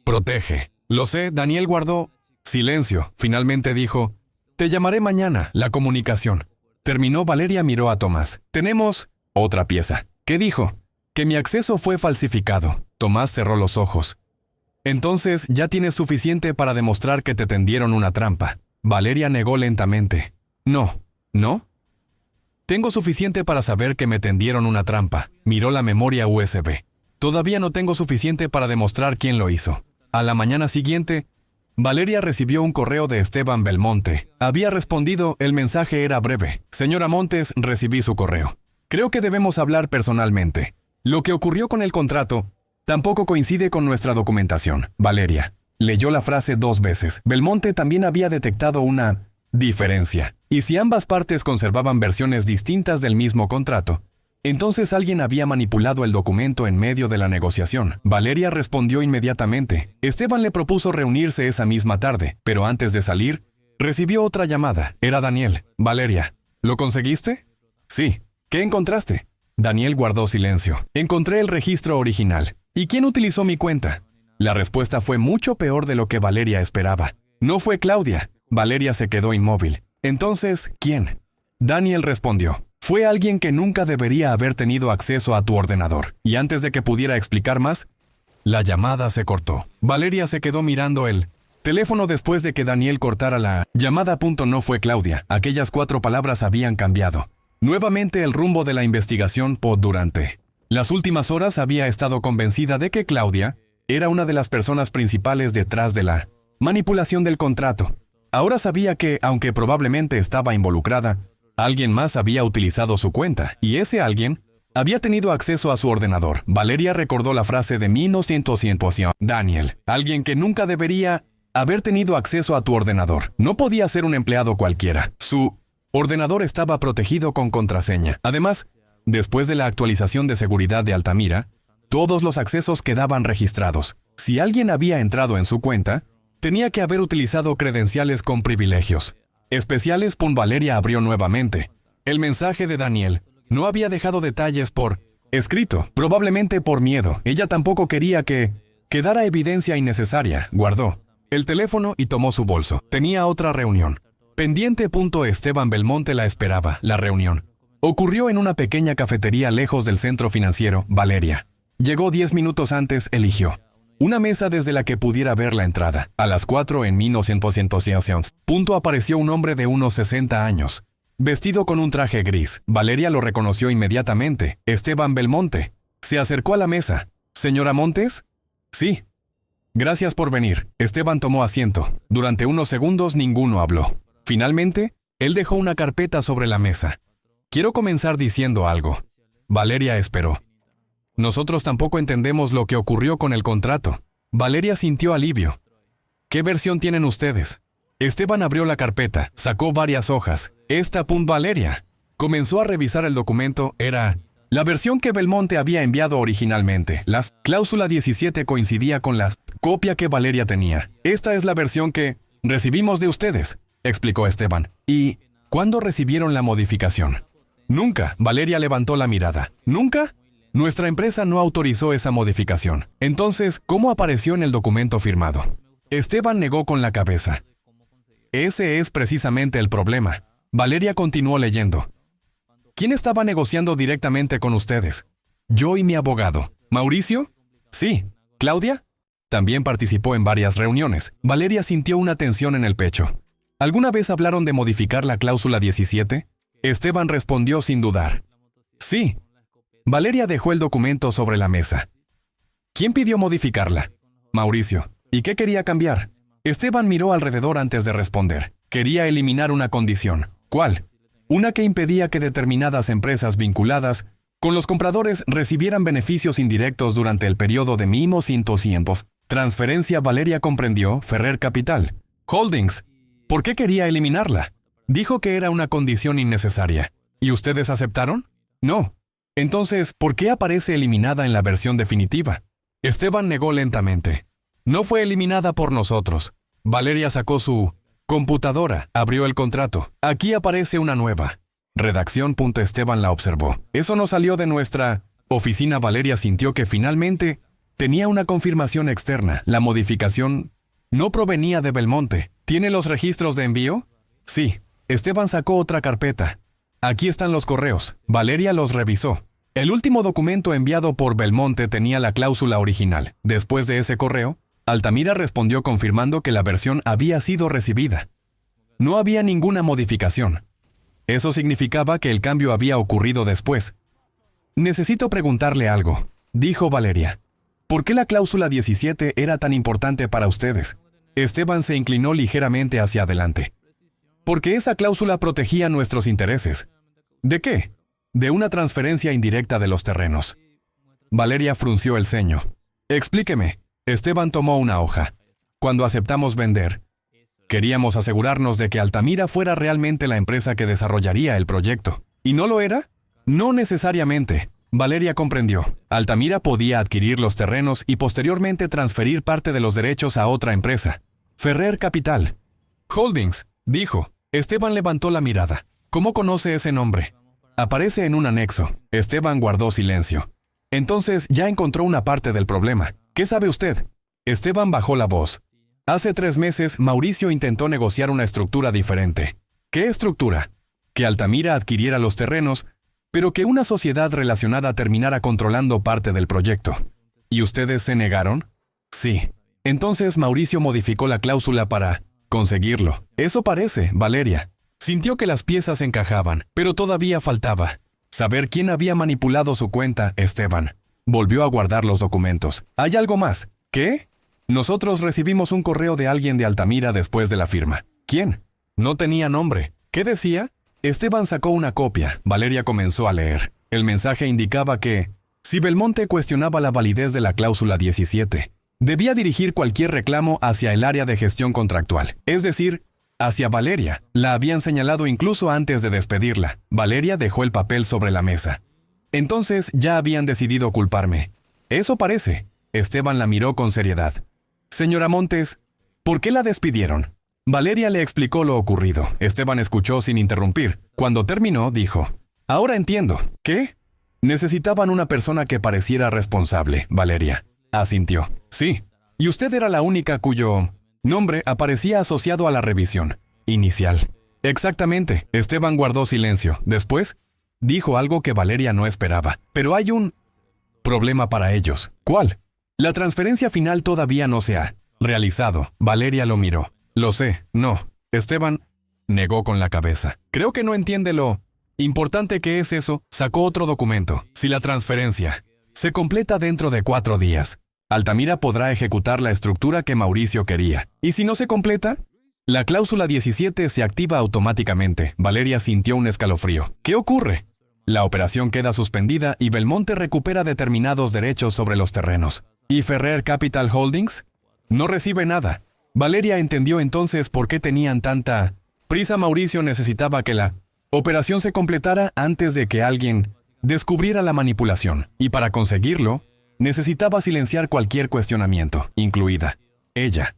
protege. Lo sé, Daniel guardó silencio. Finalmente dijo, te llamaré mañana. La comunicación. Terminó. Valeria miró a Tomás. Tenemos otra pieza. ¿Qué dijo? Que mi acceso fue falsificado. Tomás cerró los ojos. Entonces ya tienes suficiente para demostrar que te tendieron una trampa. Valeria negó lentamente. No. ¿No? Tengo suficiente para saber que me tendieron una trampa. Miró la memoria USB. Todavía no tengo suficiente para demostrar quién lo hizo. A la mañana siguiente, Valeria recibió un correo de Esteban Belmonte. Había respondido, el mensaje era breve. Señora Montes, recibí su correo. Creo que debemos hablar personalmente. Lo que ocurrió con el contrato tampoco coincide con nuestra documentación. Valeria leyó la frase 2 veces. Belmonte también había detectado una diferencia. Y si ambas partes conservaban versiones distintas del mismo contrato, entonces alguien había manipulado el documento en medio de la negociación. Valeria respondió inmediatamente. Esteban le propuso reunirse esa misma tarde, pero antes de salir, recibió otra llamada. Era Daniel. Valeria, ¿lo conseguiste? Sí. ¿Qué encontraste? Daniel guardó silencio. Encontré el registro original. ¿Y quién utilizó mi cuenta? La respuesta fue mucho peor de lo que Valeria esperaba. No fue Claudia. Valeria se quedó inmóvil. Entonces, ¿quién? Daniel respondió. Fue alguien que nunca debería haber tenido acceso a tu ordenador. Y antes de que pudiera explicar más, la llamada se cortó. Valeria se quedó mirando el teléfono después de que Daniel cortara la llamada. No fue Claudia. Aquellas 4 palabras habían cambiado. Nuevamente el rumbo de la investigación. Durante las últimas horas había estado convencida de que Claudia era una de las personas principales detrás de la manipulación del contrato. Ahora sabía que, aunque probablemente estaba involucrada, alguien más había utilizado su cuenta, y ese alguien había tenido acceso a su ordenador. Valeria recordó la frase de 1900. Daniel, alguien que nunca debería haber tenido acceso a tu ordenador. No podía ser un empleado cualquiera. Su ordenador estaba protegido con contraseña. Además, después de la actualización de seguridad de Altamira, todos los accesos quedaban registrados. Si alguien había entrado en su cuenta, tenía que haber utilizado credenciales con privilegios especiales. Valeria abrió nuevamente. El mensaje de Daniel no había dejado detalles por escrito, probablemente por miedo. Ella tampoco quería que quedara evidencia innecesaria. Guardó el teléfono y tomó su bolso. Tenía otra reunión pendiente. Esteban Belmonte la esperaba. La reunión ocurrió en una pequeña cafetería lejos del centro financiero. Valeria llegó 10 minutos antes. Eligió una mesa desde la que pudiera ver la entrada. A las 4 en 1900. Apareció un hombre de unos 60 años, vestido con un traje gris. Valeria lo reconoció inmediatamente. Esteban Belmonte. Se acercó a la mesa. ¿Señora Montes? Sí. Gracias por venir. Esteban tomó asiento. Durante unos segundos ninguno habló. Finalmente, él dejó una carpeta sobre la mesa. Quiero comenzar diciendo algo. Valeria esperó. Nosotros tampoco entendemos lo que ocurrió con el contrato. Valeria sintió alivio. ¿Qué versión tienen ustedes? Esteban abrió la carpeta, sacó varias hojas. Valeria comenzó a revisar el documento. Era la versión que Belmonte había enviado originalmente. La cláusula 17 coincidía con la copia que Valeria tenía. Esta es la versión que recibimos de ustedes, explicó Esteban. ¿Y cuándo recibieron la modificación? Nunca. Valeria levantó la mirada. ¿Nunca? Nuestra empresa no autorizó esa modificación. Entonces, ¿cómo apareció en el documento firmado? Esteban negó con la cabeza. Ese es precisamente el problema. Valeria continuó leyendo. ¿Quién estaba negociando directamente con ustedes? Yo y mi abogado. ¿Mauricio? Sí. ¿Claudia? También participó en varias reuniones. Valeria sintió una tensión en el pecho. ¿Alguna vez hablaron de modificar la cláusula 17? Esteban respondió sin dudar. Sí. Valeria dejó el documento sobre la mesa. ¿Quién pidió modificarla? Mauricio. ¿Y qué quería cambiar? Esteban miró alrededor antes de responder. Quería eliminar una condición. ¿Cuál? Una que impedía que determinadas empresas vinculadas con los compradores recibieran beneficios indirectos durante el periodo de mínimo 100 tiempos. Transferencia. Valeria comprendió. Ferrer Capital. Holdings. ¿Por qué quería eliminarla? Dijo que era una condición innecesaria. ¿Y ustedes aceptaron? No. Entonces, ¿por qué aparece eliminada en la versión definitiva? Esteban negó lentamente. No fue eliminada por nosotros. Valeria sacó su computadora, abrió el contrato. Aquí aparece una nueva. Redacción. Esteban la observó. Eso no salió de nuestra oficina. Valeria sintió que finalmente tenía una confirmación externa. La modificación no provenía de Belmonte. ¿Tiene los registros de envío? Sí. Esteban sacó otra carpeta. Aquí están los correos. Valeria los revisó. El último documento enviado por Belmonte tenía la cláusula original. Después de ese correo, Altamira respondió confirmando que la versión había sido recibida. No había ninguna modificación. Eso significaba que el cambio había ocurrido después. Necesito preguntarle algo, dijo Valeria. ¿Por qué la cláusula 17 era tan importante para ustedes? Esteban se inclinó ligeramente hacia adelante. Porque esa cláusula protegía nuestros intereses. ¿De qué? De una transferencia indirecta de los terrenos. Valeria frunció el ceño. Explíqueme. Esteban tomó una hoja. Cuando aceptamos vender, queríamos asegurarnos de que Altamira fuera realmente la empresa que desarrollaría el proyecto. ¿Y no lo era? No necesariamente. Valeria comprendió. Altamira podía adquirir los terrenos y posteriormente transferir parte de los derechos a otra empresa. Ferrer Capital Holdings, dijo. Esteban levantó la mirada. ¿Cómo conoce ese nombre? Aparece en un anexo. Esteban guardó silencio. Entonces ya encontró una parte del problema. ¿Qué sabe usted? Esteban bajó la voz. Hace 3 meses, Mauricio intentó negociar una estructura diferente. ¿Qué estructura? Que Altamira adquiriera los terrenos, pero que una sociedad relacionada terminara controlando parte del proyecto. ¿Y ustedes se negaron? Sí. Entonces Mauricio modificó la cláusula para conseguirlo. Eso parece, Valeria. Sintió que las piezas encajaban, pero todavía faltaba saber quién había manipulado su cuenta. Esteban volvió a guardar los documentos. ¿Hay algo más? ¿Qué? Nosotros recibimos un correo de alguien de Altamira después de la firma. ¿Quién? No tenía nombre. ¿Qué decía? Esteban sacó una copia. Valeria comenzó a leer. El mensaje indicaba que, si Belmonte cuestionaba la validez de la cláusula 17, debía dirigir cualquier reclamo hacia el área de gestión contractual, es decir, hacia Valeria. La habían señalado incluso antes de despedirla. Valeria dejó el papel sobre la mesa. Entonces ya habían decidido culparme. Eso parece. Esteban la miró con seriedad. Señora Montes, ¿por qué la despidieron? Valeria le explicó lo ocurrido. Esteban escuchó sin interrumpir. Cuando terminó, dijo, ahora entiendo. ¿Qué? Necesitaban una persona que pareciera responsable. Valeria asintió. Sí. Y usted era la única cuyo nombre aparecía asociado a la revisión inicial. Exactamente. Esteban guardó silencio. Después, dijo algo que Valeria no esperaba. Pero hay un problema para ellos. ¿Cuál? La transferencia final todavía no se ha realizado. Valeria lo miró. Lo sé, no. Esteban negó con la cabeza. Creo que no entiende lo importante que es eso. Sacó otro documento. Si la transferencia se completa dentro de 4 días, Altamira podrá ejecutar la estructura que Mauricio quería. ¿Y si no se completa? La cláusula 17 se activa automáticamente. Valeria sintió un escalofrío. ¿Qué ocurre? La operación queda suspendida y Belmonte recupera determinados derechos sobre los terrenos. ¿Y Ferrer Capital Holdings? No recibe nada. Valeria entendió entonces por qué tenían tanta prisa. Mauricio necesitaba que la operación se completara antes de que alguien descubriera la manipulación. Y para conseguirlo, necesitaba silenciar cualquier cuestionamiento, incluida ella.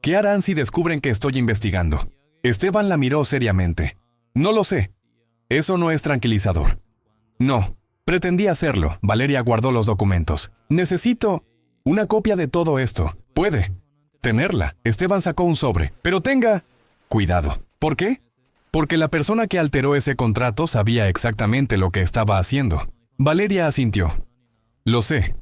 ¿Qué harán si descubren que estoy investigando? Esteban la miró seriamente. No lo sé. Eso no es tranquilizador. No. Pretendía hacerlo. Valeria guardó los documentos. Necesito una copia de todo esto. ¿Puede tenerla? Esteban sacó un sobre. Pero tenga cuidado. ¿Por qué? Porque la persona que alteró ese contrato sabía exactamente lo que estaba haciendo. Valeria asintió. Lo sé.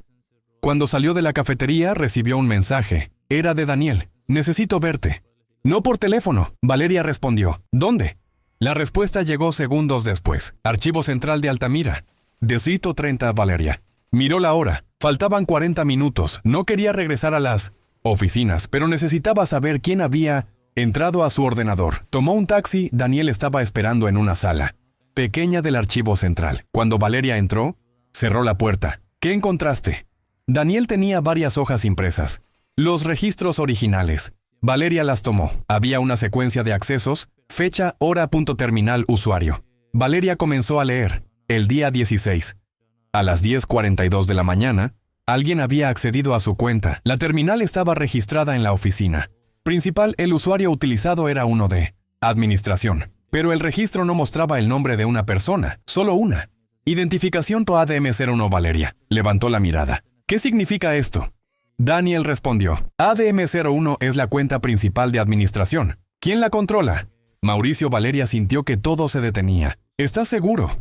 Cuando salió de la cafetería recibió un mensaje. Era de Daniel. Necesito verte. No por teléfono. Valeria respondió. ¿Dónde? La respuesta llegó segundos después. Archivo Central de Altamira. Distrito 30. Valeria miró la hora. Faltaban 40 minutos. No quería regresar a las oficinas, pero necesitaba saber quién había entrado a su ordenador. Tomó un taxi. Daniel estaba esperando en una sala pequeña del Archivo Central. Cuando Valeria entró, cerró la puerta. ¿Qué encontraste? Daniel tenía varias hojas impresas. Los registros originales. Valeria las tomó. Había una secuencia de accesos, fecha, hora, terminal, usuario. Valeria comenzó a leer. el día 16. A las 10:42 de la mañana, alguien había accedido a su cuenta. La terminal estaba registrada en la oficina principal. El usuario utilizado era uno de administración, pero el registro no mostraba el nombre de una persona, solo una. Identificación ADM01 Valeria. Levantó la mirada. ¿Qué significa esto? Daniel respondió. ADM01 es la cuenta principal de administración. ¿Quién la controla? Mauricio. Valeria sintió que todo se detenía. ¿Estás seguro?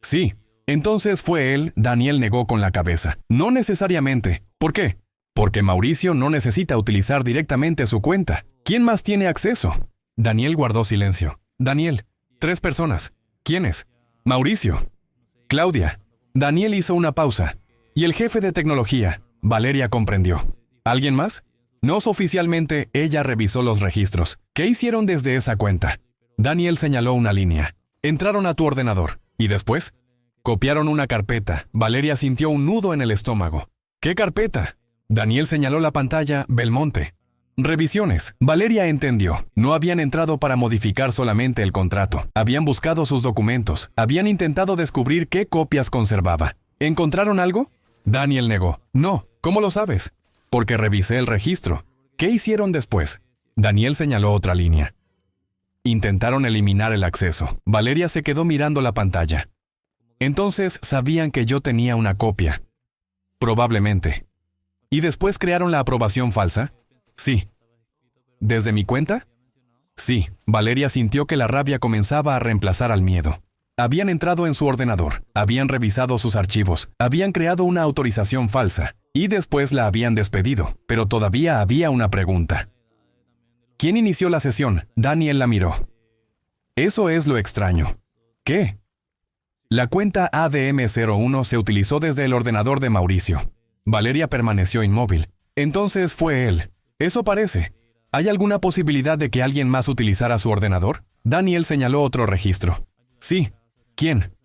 Sí. Entonces fue él. Daniel negó con la cabeza. No necesariamente. ¿Por qué? Porque Mauricio no necesita utilizar directamente su cuenta. ¿Quién más tiene acceso? Daniel guardó silencio. Daniel. 3 personas. ¿Quiénes? Mauricio. Claudia. Daniel hizo una pausa. ¿Y el jefe de tecnología? Valeria comprendió. ¿Alguien más? No oficialmente. Ella revisó los registros. ¿Qué hicieron desde esa cuenta? Daniel señaló una línea. Entraron a tu ordenador. ¿Y después? Copiaron una carpeta. Valeria sintió un nudo en el estómago. ¿Qué carpeta? Daniel señaló la pantalla. Belmonte. Revisiones. Valeria entendió. No habían entrado para modificar solamente el contrato. Habían buscado sus documentos. Habían intentado descubrir qué copias conservaba. ¿Encontraron algo? Daniel negó. No. ¿Cómo lo sabes? Porque revisé el registro. ¿Qué hicieron después? Daniel señaló otra línea. Intentaron eliminar el acceso. Valeria se quedó mirando la pantalla. Entonces sabían que yo tenía una copia. Probablemente. ¿Y después crearon la aprobación falsa? Sí. ¿Desde mi cuenta? Sí. Valeria sintió que la rabia comenzaba a reemplazar al miedo. Habían entrado en su ordenador, habían revisado sus archivos, habían creado una autorización falsa, y después la habían despedido, pero todavía había una pregunta. ¿Quién inició la sesión? Daniel la miró. Eso es lo extraño. ¿Qué? La cuenta ADM01 se utilizó desde el ordenador de Mauricio. Valeria permaneció inmóvil. Entonces fue él. Eso parece. ¿Hay alguna posibilidad de que alguien más utilizara su ordenador? Daniel señaló otro registro. Sí. ¿Quién?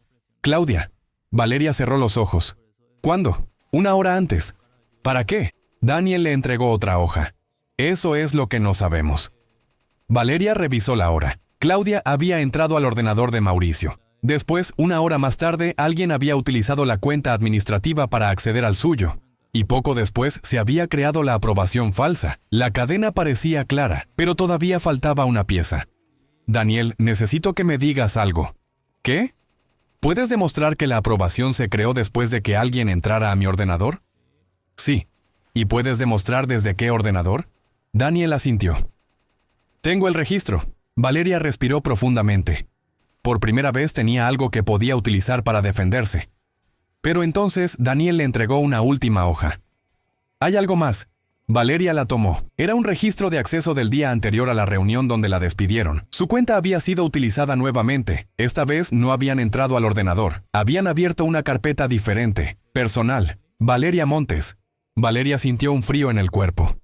Claudia. Valeria cerró los ojos. ¿Cuándo? 1 hora antes. ¿Para qué? Daniel le entregó otra hoja. Eso es lo que no sabemos. Valeria revisó la hora. Claudia había entrado al ordenador de Mauricio. Después, 1 hora más tarde, alguien había utilizado la cuenta administrativa para acceder al suyo. Y poco después se había creado la aprobación falsa. La cadena parecía clara, pero todavía faltaba una pieza. Daniel, necesito que me digas algo. ¿Qué? ¿Puedes demostrar que la aprobación se creó después de que alguien entrara a mi ordenador? Sí. ¿Y puedes demostrar desde qué ordenador? Daniel asintió. Tengo el registro. Valeria respiró profundamente. Por primera vez tenía algo que podía utilizar para defenderse. Pero entonces Daniel le entregó una última hoja. Hay algo más. Valeria la tomó. Era un registro de acceso del día anterior a la reunión donde la despidieron. Su cuenta había sido utilizada nuevamente. Esta vez no habían entrado al ordenador. Habían abierto una carpeta diferente. Personal. Valeria Montes. Valeria sintió un frío en el cuerpo.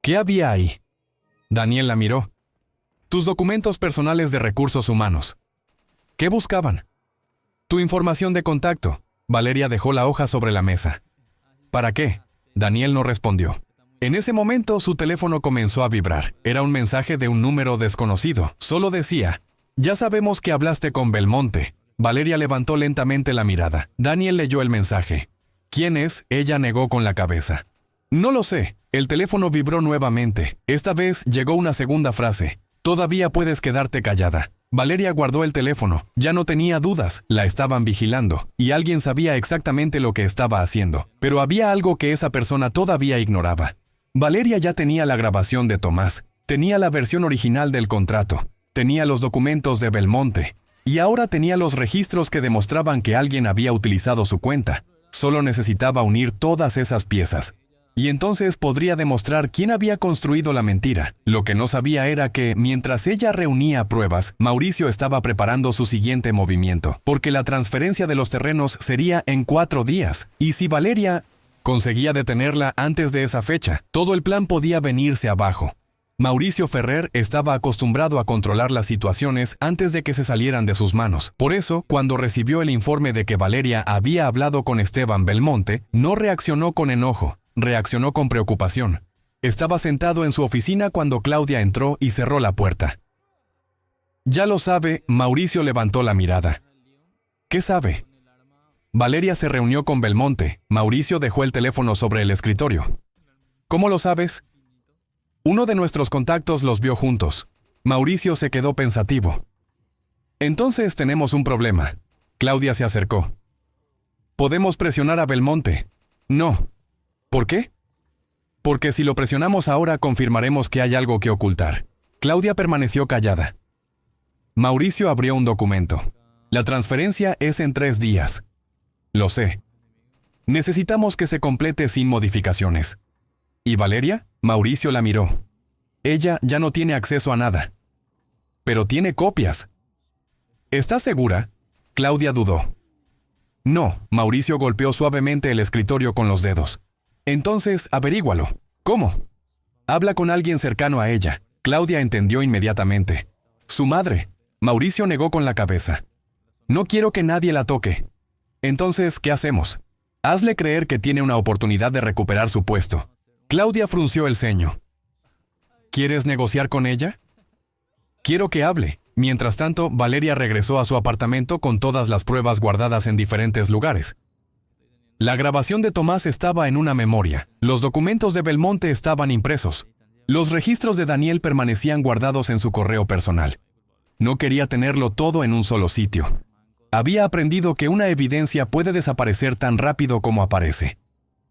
¿Qué había ahí? Daniel la miró. Tus documentos personales de recursos humanos. ¿Qué buscaban? Tu información de contacto. Valeria dejó la hoja sobre la mesa. ¿Para qué? Daniel no respondió. En ese momento su teléfono comenzó a vibrar. Era un mensaje de un número desconocido. Solo decía, ya sabemos que hablaste con Belmonte. Valeria levantó lentamente la mirada. Daniel leyó el mensaje. ¿Quién es? Ella negó con la cabeza. No lo sé. El teléfono vibró nuevamente. Esta vez llegó una segunda frase. Todavía puedes quedarte callada. Valeria guardó el teléfono. Ya no tenía dudas. La estaban vigilando. Y alguien sabía exactamente lo que estaba haciendo. Pero había algo que esa persona todavía ignoraba. Valeria ya tenía la grabación de Tomás. Tenía la versión original del contrato. Tenía los documentos de Belmonte. Y ahora tenía los registros que demostraban que alguien había utilizado su cuenta. Solo necesitaba unir todas esas piezas. Y entonces podría demostrar quién había construido la mentira. Lo que no sabía era que, mientras ella reunía pruebas, Mauricio estaba preparando su siguiente movimiento, porque la transferencia de los terrenos sería en 4 días. Y si Valeria conseguía detenerla antes de esa fecha, todo el plan podía venirse abajo. Mauricio Ferrer estaba acostumbrado a controlar las situaciones antes de que se salieran de sus manos. Por eso, cuando recibió el informe de que Valeria había hablado con Esteban Belmonte, no reaccionó con enojo. Reaccionó con preocupación. Estaba sentado en su oficina cuando Claudia entró y cerró la puerta. Ya lo sabe, Mauricio levantó la mirada. ¿Qué sabe? Valeria se reunió con Belmonte. Mauricio dejó el teléfono sobre el escritorio. ¿Cómo lo sabes? Uno de nuestros contactos los vio juntos. Mauricio se quedó pensativo. Entonces tenemos un problema. Claudia se acercó. ¿Podemos presionar a Belmonte? No. ¿Por qué? Porque si lo presionamos ahora confirmaremos que hay algo que ocultar. Claudia permaneció callada. Mauricio abrió un documento. La transferencia es en 3 días. Lo sé. Necesitamos que se complete sin modificaciones. ¿Y Valeria? Mauricio la miró. Ella ya no tiene acceso a nada. Pero tiene copias. ¿Estás segura? Claudia dudó. No, Mauricio golpeó suavemente el escritorio con los dedos. Entonces, averígualo. ¿Cómo? Habla con alguien cercano a ella. Claudia entendió inmediatamente. Su madre. Mauricio negó con la cabeza. No quiero que nadie la toque. Entonces, ¿qué hacemos? Hazle creer que tiene una oportunidad de recuperar su puesto. Claudia frunció el ceño. ¿Quieres negociar con ella? Quiero que hable. Mientras tanto, Valeria regresó a su apartamento con todas las pruebas guardadas en diferentes lugares. La grabación de Tomás estaba en una memoria. Los documentos de Belmonte estaban impresos. Los registros de Daniel permanecían guardados en su correo personal. No quería tenerlo todo en un solo sitio. Había aprendido que una evidencia puede desaparecer tan rápido como aparece.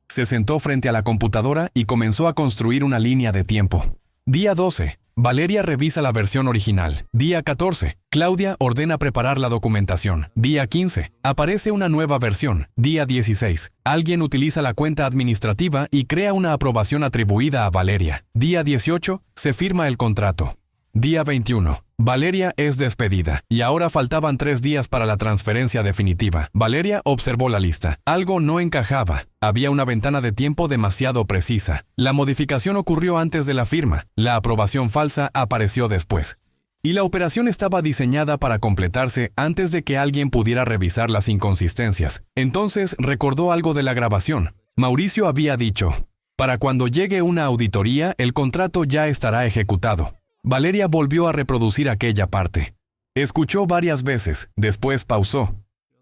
Se sentó frente a la computadora y comenzó a construir una línea de tiempo. Día 12. Valeria revisa la versión original. Día 14. Claudia ordena preparar la documentación. Día 15. Aparece una nueva versión. Día 16. Alguien utiliza la cuenta administrativa y crea una aprobación atribuida a Valeria. Día 18. Se firma el contrato. Día 21. Valeria es despedida, y ahora faltaban 3 días para la transferencia definitiva. Valeria observó la lista. Algo no encajaba. Había una ventana de tiempo demasiado precisa. La modificación ocurrió antes de la firma. La aprobación falsa apareció después. Y la operación estaba diseñada para completarse antes de que alguien pudiera revisar las inconsistencias. Entonces recordó algo de la grabación. Mauricio había dicho, para cuando llegue una auditoría, el contrato ya estará ejecutado. Valeria volvió a reproducir aquella parte. Escuchó varias veces, después pausó.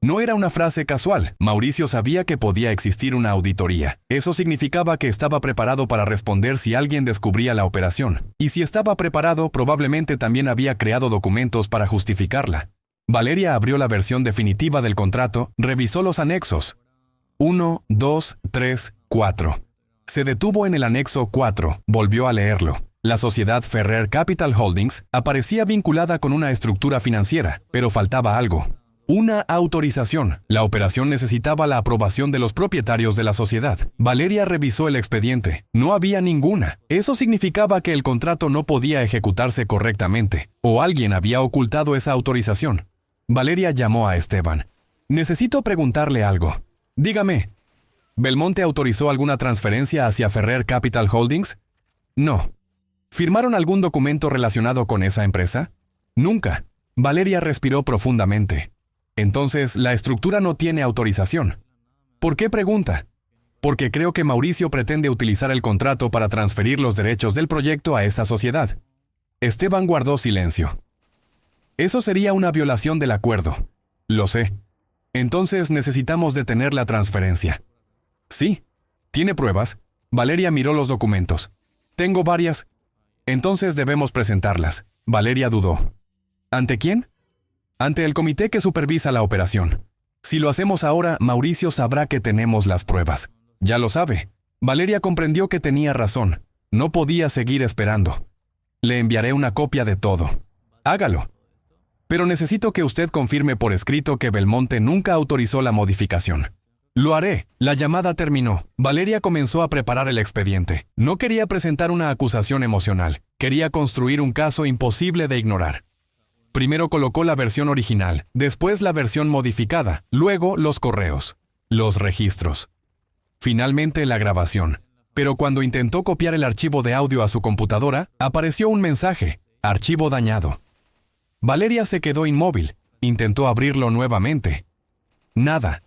No era una frase casual. Mauricio sabía que podía existir una auditoría. Eso significaba que estaba preparado para responder si alguien descubría la operación. Y si estaba preparado, probablemente también había creado documentos para justificarla. Valeria abrió la versión definitiva del contrato, revisó los anexos. 1, 2, 3, 4. Se detuvo en el anexo 4, volvió a leerlo. La sociedad Ferrer Capital Holdings aparecía vinculada con una estructura financiera, pero faltaba algo. Una autorización. La operación necesitaba la aprobación de los propietarios de la sociedad. Valeria revisó el expediente. No había ninguna. Eso significaba que el contrato no podía ejecutarse correctamente, o alguien había ocultado esa autorización. Valeria llamó a Esteban. Necesito preguntarle algo. Dígame. ¿Belmonte autorizó alguna transferencia hacia Ferrer Capital Holdings? No. ¿Firmaron algún documento relacionado con esa empresa? Nunca. Valeria respiró profundamente. Entonces, la estructura no tiene autorización. ¿Por qué pregunta? Porque creo que Mauricio pretende utilizar el contrato para transferir los derechos del proyecto a esa sociedad. Esteban guardó silencio. Eso sería una violación del acuerdo. Lo sé. Entonces necesitamos detener la transferencia. Sí. ¿Tiene pruebas? Valeria miró los documentos. Tengo varias. Entonces debemos presentarlas. Valeria dudó. ¿Ante quién? Ante el comité que supervisa la operación. Si lo hacemos ahora, Mauricio sabrá que tenemos las pruebas. Ya lo sabe. Valeria comprendió que tenía razón. No podía seguir esperando. Le enviaré una copia de todo. Hágalo. Pero necesito que usted confirme por escrito que Belmonte nunca autorizó la modificación. Lo haré. La llamada terminó. Valeria comenzó a preparar el expediente. No quería presentar una acusación emocional. Quería construir un caso imposible de ignorar. Primero colocó la versión original, después la versión modificada, luego los correos, los registros. Finalmente la grabación. Pero cuando intentó copiar el archivo de audio a su computadora, apareció un mensaje: archivo dañado. Valeria se quedó inmóvil. Intentó abrirlo nuevamente. Nada.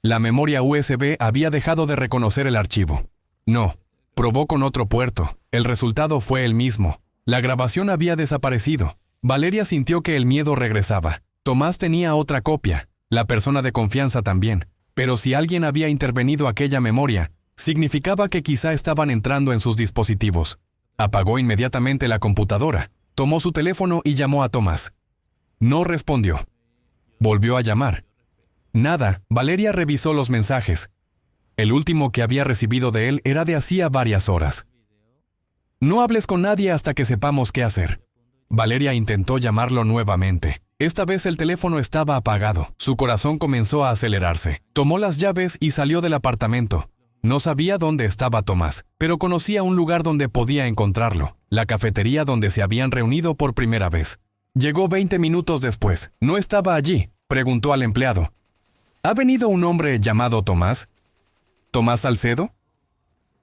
La memoria USB había dejado de reconocer el archivo. No. Probó con otro puerto. El resultado fue el mismo. La grabación había desaparecido. Valeria sintió que el miedo regresaba. Tomás tenía otra copia. la persona de confianza también. Pero si alguien había intervenido aquella memoria, significaba que quizá estaban entrando en sus dispositivos. Apagó inmediatamente la computadora, tomó su teléfono y llamó a Tomás. No respondió. Volvió a llamar. Nada. Valeria revisó los mensajes. El último que había recibido de él era de hacía varias horas. No hables con nadie hasta que sepamos qué hacer. Valeria intentó llamarlo nuevamente. Esta vez el teléfono estaba apagado. Su corazón comenzó a acelerarse. Tomó las llaves y salió del apartamento. No sabía dónde estaba Tomás, pero conocía un lugar donde podía encontrarlo, la cafetería donde se habían reunido por primera vez. Llegó 20 minutos después. No estaba allí. Preguntó al empleado. ¿Ha venido un hombre llamado Tomás? ¿Tomás Salcedo?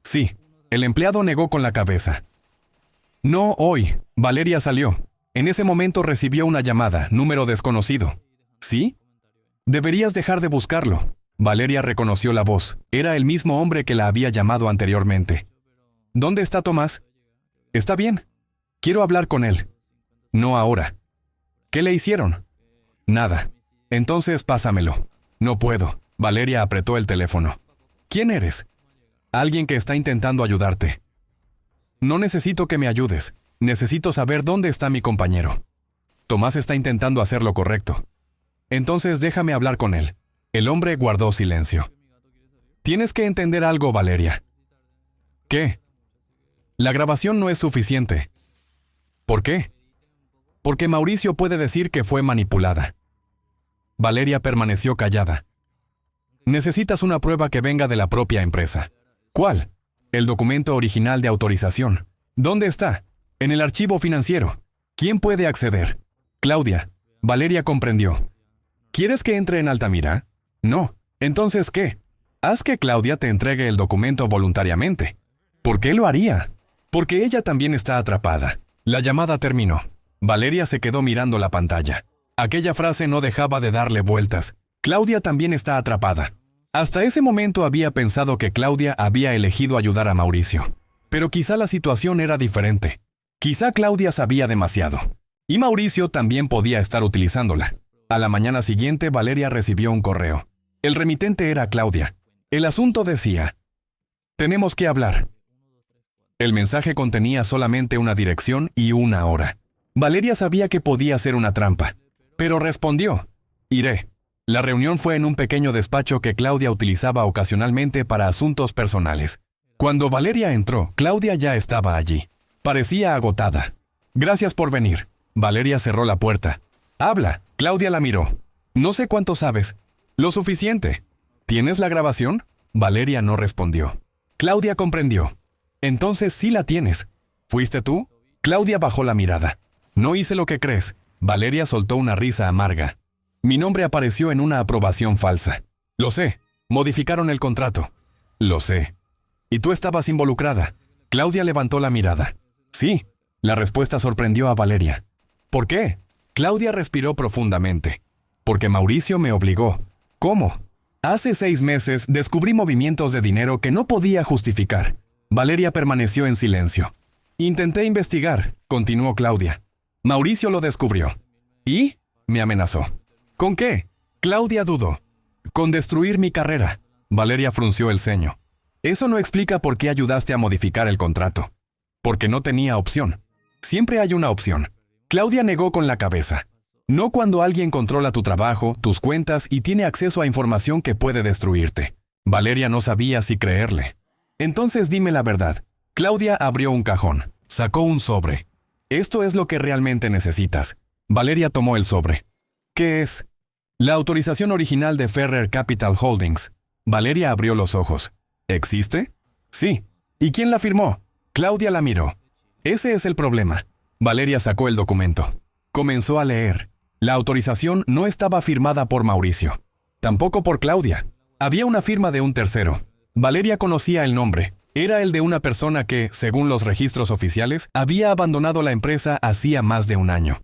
Sí. El empleado negó con la cabeza. No hoy. Valeria salió. En ese momento recibió una llamada, número desconocido. ¿Sí? Deberías dejar de buscarlo. Valeria reconoció la voz. Era el mismo hombre que la había llamado anteriormente. ¿Dónde está Tomás? Está bien. Quiero hablar con él. No ahora. ¿Qué le hicieron? Nada. Entonces pásamelo. No puedo. Valeria apretó el teléfono. ¿Quién eres? Alguien que está intentando ayudarte. No necesito que me ayudes. Necesito saber dónde está mi compañero. Tomás está intentando hacer lo correcto. Entonces déjame hablar con él. El hombre guardó silencio. Tienes que entender algo, Valeria. ¿Qué? La grabación no es suficiente. ¿Por qué? Porque Mauricio puede decir que fue manipulada. Valeria permaneció callada. Necesitas una prueba que venga de la propia empresa. ¿Cuál? El documento original de autorización. ¿Dónde está? En el archivo financiero. ¿Quién puede acceder? Claudia. Valeria comprendió. ¿Quieres que entre en Altamira? No. ¿Entonces qué? Haz que Claudia te entregue el documento voluntariamente. ¿Por qué lo haría? Porque ella también está atrapada. La llamada terminó. Valeria se quedó mirando la pantalla. Aquella frase no dejaba de darle vueltas. Claudia también está atrapada. Hasta ese momento había pensado que Claudia había elegido ayudar a Mauricio. Pero quizá la situación era diferente. Quizá Claudia sabía demasiado. Y Mauricio también podía estar utilizándola. A la mañana siguiente, Valeria recibió un correo. El remitente era Claudia. El asunto decía: tenemos que hablar. El mensaje contenía solamente una dirección y una hora. Valeria sabía que podía ser una trampa, pero respondió: iré. La reunión fue en un pequeño despacho que Claudia utilizaba ocasionalmente para asuntos personales. Cuando Valeria entró, Claudia ya estaba allí. Parecía agotada. Gracias por venir. Valeria cerró la puerta. Habla. Claudia la miró. No sé cuánto sabes. Lo suficiente. ¿Tienes la grabación? Valeria no respondió. Claudia comprendió. Entonces sí la tienes. ¿Fuiste tú? Claudia bajó la mirada. No hice lo que crees. Valeria soltó una risa amarga. Mi nombre apareció en una aprobación falsa. Lo sé. Modificaron el contrato. Lo sé. ¿Y tú estabas involucrada? Claudia levantó la mirada. Sí. La respuesta sorprendió a Valeria. ¿Por qué? Claudia respiró profundamente. Porque Mauricio me obligó. ¿Cómo? Hace 6 meses descubrí movimientos de dinero que no podía justificar. Valeria permaneció en silencio. Intenté investigar, continuó Claudia. Mauricio lo descubrió. ¿Y? Me amenazó. ¿Con qué? Claudia dudó. Con destruir mi carrera. Valeria frunció el ceño. Eso no explica por qué ayudaste a modificar el contrato. Porque no tenía opción. Siempre hay una opción. Claudia negó con la cabeza. No cuando alguien controla tu trabajo, tus cuentas y tiene acceso a información que puede destruirte. Valeria no sabía si creerle. Entonces dime la verdad. Claudia abrió un cajón. Sacó un sobre. Esto es lo que realmente necesitas. Valeria tomó el sobre. ¿Qué es? La autorización original de Ferrer Capital Holdings. Valeria abrió los ojos. ¿Existe? Sí. ¿Y quién la firmó? Claudia la miró. Ese es el problema. Valeria sacó el documento. Comenzó a leer. La autorización no estaba firmada por Mauricio. Tampoco por Claudia. Había una firma de un tercero. Valeria conocía el nombre. Era el de una persona que, según los registros oficiales, había abandonado la empresa hacía más de un año.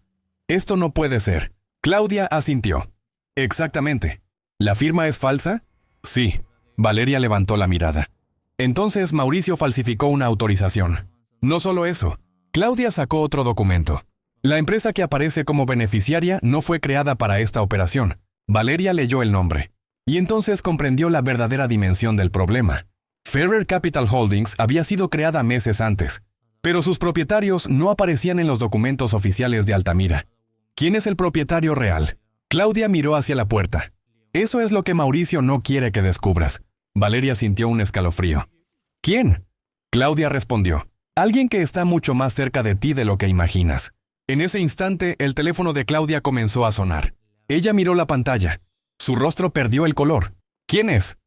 Esto no puede ser. Claudia asintió. Exactamente. ¿La firma es falsa? Sí. Valeria levantó la mirada. Entonces Mauricio falsificó una autorización. No solo eso. Claudia sacó otro documento. La empresa que aparece como beneficiaria no fue creada para esta operación. Valeria leyó el nombre. Y entonces comprendió la verdadera dimensión del problema. Ferrer Capital Holdings había sido creada meses antes, pero sus propietarios no aparecían en los documentos oficiales de Altamira. ¿Quién es el propietario real? Claudia miró hacia la puerta. Eso es lo que Mauricio no quiere que descubras. Valeria sintió un escalofrío. ¿Quién? Claudia respondió. Alguien que está mucho más cerca de ti de lo que imaginas. En ese instante, el teléfono de Claudia comenzó a sonar. Ella miró la pantalla. Su rostro perdió el color. ¿Quién es?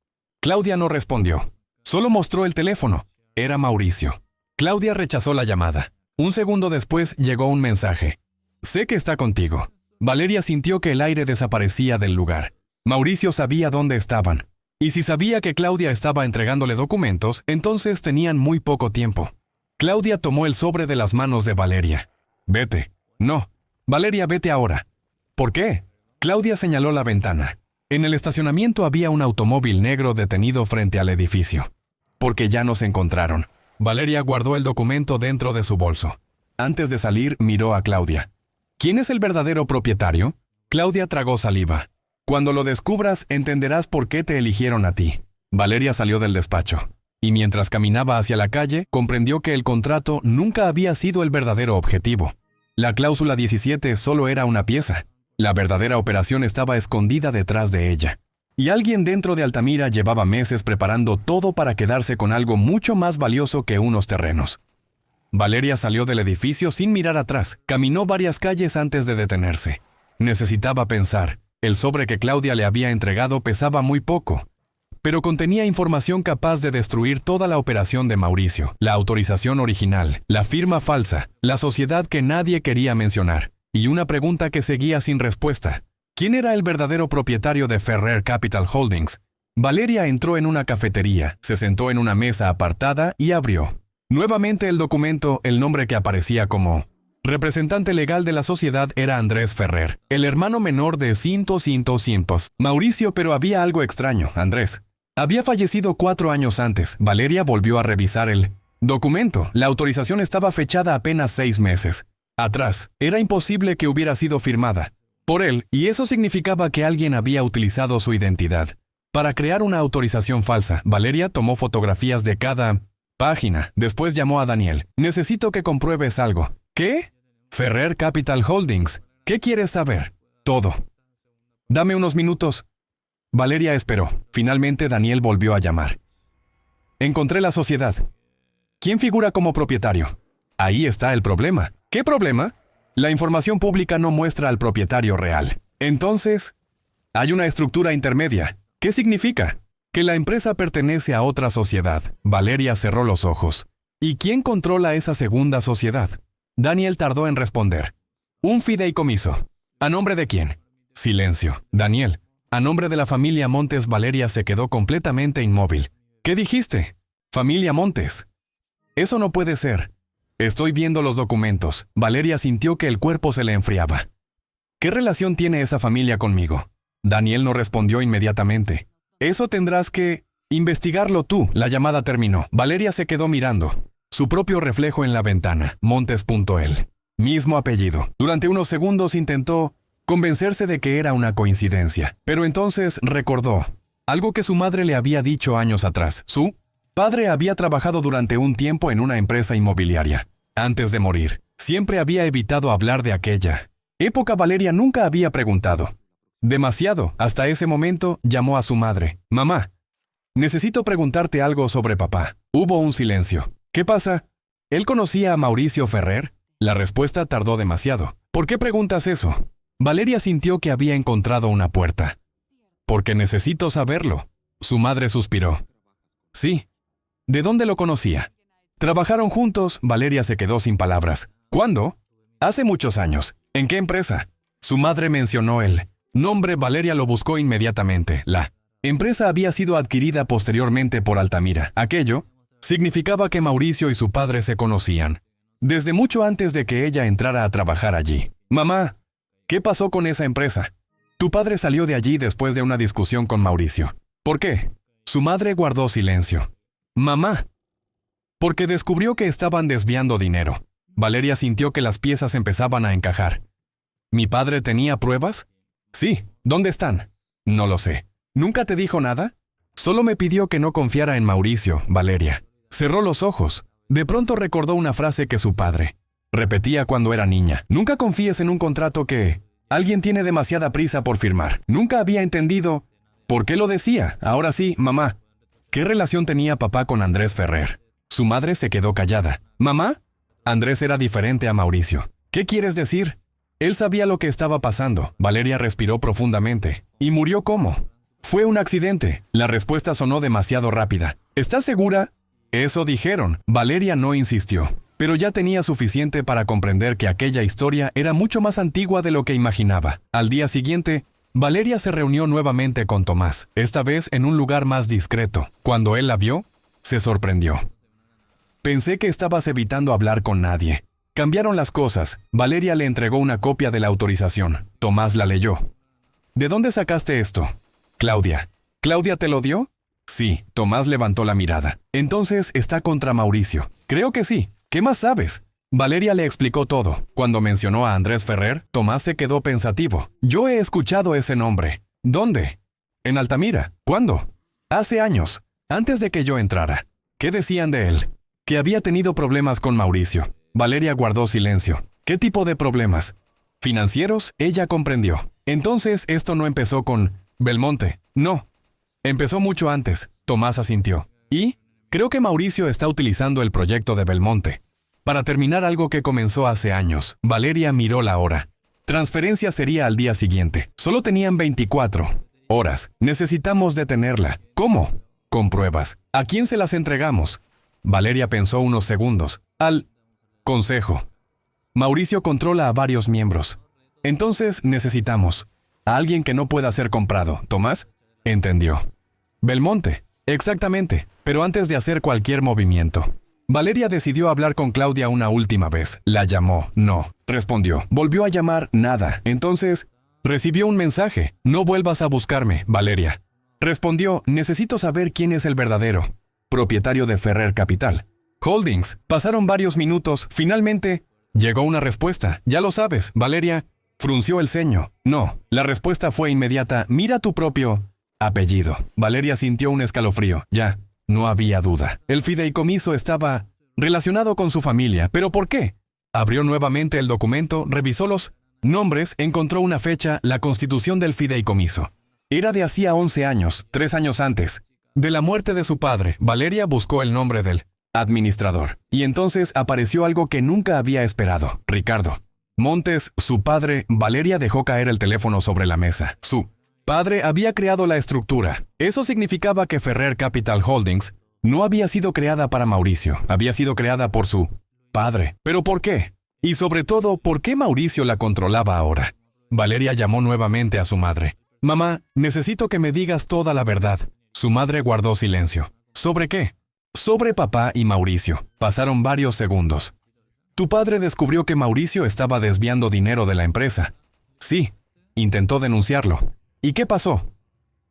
Claudia no respondió. Solo mostró el teléfono. Era Mauricio. Claudia rechazó la llamada. Un segundo después llegó un mensaje. Sé que está contigo. Valeria sintió que el aire desaparecía del lugar. Mauricio sabía dónde estaban. Y si sabía que Claudia estaba entregándole documentos, entonces tenían muy poco tiempo. Claudia tomó el sobre de las manos de Valeria. Vete. No. Valeria, vete ahora. ¿Por qué? Claudia señaló la ventana. En el estacionamiento había un automóvil negro detenido frente al edificio. Porque ya nos encontraron. Valeria guardó el documento dentro de su bolso. Antes de salir, miró a Claudia. ¿Quién es el verdadero propietario? Claudia tragó saliva. Cuando lo descubras, entenderás por qué te eligieron a ti. Valeria salió del despacho. Y mientras caminaba hacia la calle, comprendió que el contrato nunca había sido el verdadero objetivo. La cláusula 17 solo era una pieza. La verdadera operación estaba escondida detrás de ella. Y alguien dentro de Altamira llevaba meses preparando todo para quedarse con algo mucho más valioso que unos terrenos. Valeria salió del edificio sin mirar atrás. Caminó varias calles antes de detenerse. Necesitaba pensar. El sobre que Claudia le había entregado pesaba muy poco, pero contenía información capaz de destruir toda la operación de Mauricio, la autorización original, la firma falsa, la sociedad que nadie quería mencionar, y una pregunta que seguía sin respuesta. ¿Quién era el verdadero propietario de Ferrer Capital Holdings? Valeria entró en una cafetería, se sentó en una mesa apartada y abrió. Nuevamente el documento, el nombre que aparecía como representante legal de la sociedad era Andrés Ferrer, el hermano menor de Cintos Mauricio, pero había algo extraño, Andrés. Había fallecido 4 años antes. Valeria volvió a revisar el documento. La autorización estaba fechada apenas 6 meses. Atrás, era imposible que hubiera sido firmada por él, y eso significaba que alguien había utilizado su identidad para crear una autorización falsa. Valeria tomó fotografías de cada página. Después llamó a Daniel. Necesito que compruebes algo. ¿Qué? Ferrer Capital Holdings. ¿Qué quieres saber? Todo. Dame unos minutos. Valeria esperó. Finalmente Daniel volvió a llamar. Encontré la sociedad. ¿Quién figura como propietario? Ahí está el problema. ¿Qué problema? La información pública no muestra al propietario real. Entonces, hay una estructura intermedia. ¿Qué significa? Que la empresa pertenece a otra sociedad. Valeria cerró los ojos. ¿Y quién controla esa segunda sociedad? Daniel tardó en responder. Un fideicomiso. ¿A nombre de quién? Silencio. Daniel. A nombre de la familia Montes. Valeria se quedó completamente inmóvil. ¿Qué dijiste? Familia Montes. Eso no puede ser. Estoy viendo los documentos. Valeria sintió que el cuerpo se le enfriaba. ¿Qué relación tiene esa familia conmigo? Daniel no respondió inmediatamente. Eso tendrás que investigarlo tú. La llamada terminó. Valeria se quedó mirando su propio reflejo en la ventana. Montes.el. Mismo apellido. Durante unos segundos intentó convencerse de que era una coincidencia, pero entonces recordó algo que su madre le había dicho años atrás. Su padre había trabajado durante un tiempo en una empresa inmobiliaria. Antes de morir, siempre había evitado hablar de aquella época. Valeria nunca había preguntado. Demasiado. Hasta ese momento llamó a su madre. Mamá, necesito preguntarte algo sobre papá. Hubo un silencio. ¿Qué pasa? ¿Él conocía a Mauricio Ferrer? La respuesta tardó demasiado. ¿Por qué preguntas eso? Valeria sintió que había encontrado una puerta. Porque necesito saberlo. Su madre suspiró. Sí. ¿De dónde lo conocía? Trabajaron juntos. Valeria se quedó sin palabras. ¿Cuándo? Hace muchos años. ¿En qué empresa? Su madre mencionó el nombre. Valeria lo buscó inmediatamente. La empresa había sido adquirida posteriormente por Altamira. Aquello significaba que Mauricio y su padre se conocían desde mucho antes de que ella entrara a trabajar allí. Mamá, ¿qué pasó con esa empresa? Tu padre salió de allí después de una discusión con Mauricio. ¿Por qué? Su madre guardó silencio. Mamá, porque descubrió que estaban desviando dinero. Valeria sintió que las piezas empezaban a encajar. ¿Mi padre tenía pruebas? Sí, ¿Dónde están? No lo sé. ¿Nunca te dijo nada? Solo me pidió que no confiara en Mauricio, Valeria. Cerró los ojos. De pronto recordó una frase que su padre repetía cuando era niña. Nunca confíes en un contrato que alguien tiene demasiada prisa por firmar. Nunca había entendido por qué lo decía. Ahora sí, mamá. ¿Qué relación tenía papá con Andrés Ferrer? Su madre se quedó callada. ¿Mamá? Andrés era diferente a Mauricio. ¿Qué quieres decir? Él sabía lo que estaba pasando. Valeria respiró profundamente. ¿Y murió cómo? Fue un accidente. La respuesta sonó demasiado rápida. ¿Estás segura? Eso dijeron. Valeria no insistió, pero ya tenía suficiente para comprender que aquella historia era mucho más antigua de lo que imaginaba. Al día siguiente, Valeria se reunió nuevamente con Tomás, esta vez en un lugar más discreto. Cuando él la vio, se sorprendió. Pensé que estabas evitando hablar con nadie. Cambiaron las cosas. Valeria le entregó una copia de la autorización. Tomás la leyó. ¿De dónde sacaste esto? Claudia. ¿Claudia te lo dio? Sí. Tomás levantó la mirada. Entonces está contra Mauricio. Creo que sí. ¿Qué más sabes? Valeria le explicó todo. Cuando mencionó a Andrés Ferrer, Tomás se quedó pensativo. Yo he escuchado ese nombre. ¿Dónde? En Altamira. ¿Cuándo? Hace años, antes de que yo entrara. ¿Qué decían de él? Que había tenido problemas con Mauricio. Valeria guardó silencio. ¿Qué tipo de problemas? ¿Financieros? Ella comprendió. Entonces esto no empezó con Belmonte. No. Empezó mucho antes. Tomás asintió. ¿Y? Creo que Mauricio está utilizando el proyecto de Belmonte para terminar algo que comenzó hace años. Valeria miró la hora. Transferencia sería al día siguiente. Solo tenían 24 horas. Necesitamos detenerla. ¿Cómo? Con pruebas. ¿A quién se las entregamos? Valeria pensó unos segundos. Al consejo. Mauricio controla a varios miembros. Entonces necesitamos a alguien que no pueda ser comprado. ¿Tomás? Entendió. Belmonte. Exactamente. Pero antes de hacer cualquier movimiento, Valeria decidió hablar con Claudia una última vez. La llamó. No. Respondió. Volvió a llamar. Nada. Entonces, recibió un mensaje. No vuelvas a buscarme, Valeria. Respondió. Necesito saber quién es el verdadero propietario de Ferrer Capital Holdings. Pasaron varios minutos. Finalmente, llegó una respuesta. Ya lo sabes, Valeria. Frunció el ceño. No. La respuesta fue inmediata. Mira tu propio apellido. Valeria sintió un escalofrío. Ya. No había duda. El fideicomiso estaba relacionado con su familia. ¿Pero por qué? Abrió nuevamente el documento, revisó los nombres, encontró una fecha, la constitución del fideicomiso. Era de hacía 11 años, 3 años antes de la muerte de su padre. Valeria buscó el nombre del administrador. Y entonces apareció algo que nunca había esperado. Ricardo Montes, su padre. Valeria dejó caer el teléfono sobre la mesa. Su padre había creado la estructura. Eso significaba que Ferrer Capital Holdings no había sido creada para Mauricio. Había sido creada por su padre. ¿Pero por qué? Y sobre todo, ¿por qué Mauricio la controlaba ahora? Valeria llamó nuevamente a su madre. Mamá, necesito que me digas toda la verdad. Su madre guardó silencio. ¿Sobre qué? Sobre papá y Mauricio. Pasaron varios segundos. Tu padre descubrió que Mauricio estaba desviando dinero de la empresa. Sí. Intentó denunciarlo. ¿Y qué pasó?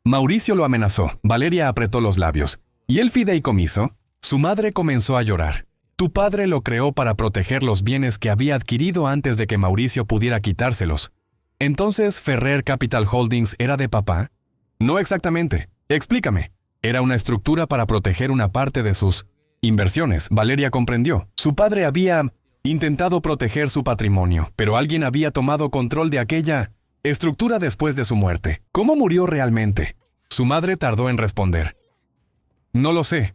Mauricio lo amenazó. Valeria apretó los labios. ¿Y el fideicomiso? Su madre comenzó a llorar. Tu padre lo creó para proteger los bienes que había adquirido antes de que Mauricio pudiera quitárselos. ¿Entonces Ferrer Capital Holdings era de papá? No exactamente. Explícame. Era una estructura para proteger una parte de sus inversiones. Valeria comprendió. Su padre había intentado proteger su patrimonio, pero alguien había tomado control de aquella estructura después de su muerte. ¿Cómo murió realmente? Su madre tardó en responder. No lo sé.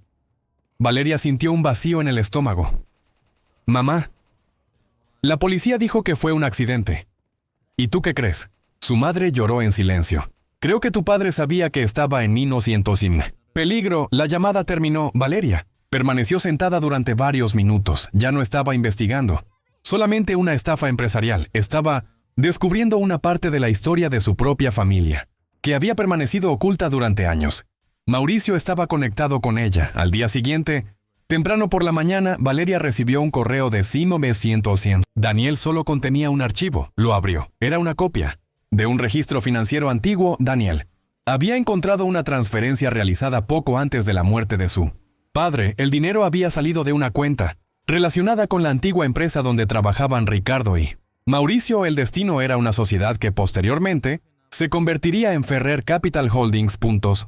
Valeria sintió un vacío en el estómago. Mamá. La policía dijo que fue un accidente. ¿Y tú qué crees? Su madre lloró en silencio. Creo que tu padre sabía que estaba en peligro. La llamada terminó. Valeria permaneció sentada durante varios minutos. Ya no estaba investigando. Solamente una estafa empresarial. Estaba descubriendo una parte de la historia de su propia familia, que había permanecido oculta durante años. Mauricio estaba conectado con ella. Al día siguiente, temprano por la mañana, Valeria recibió un correo de 900. Daniel solo contenía un archivo. Lo abrió. Era una copia de un registro financiero antiguo. Daniel había encontrado una transferencia realizada poco antes de la muerte de su padre. El dinero había salido de una cuenta relacionada con la antigua empresa donde trabajaban Ricardo y Mauricio. El destino era una sociedad que posteriormente se convertiría en Ferrer Capital Holdings.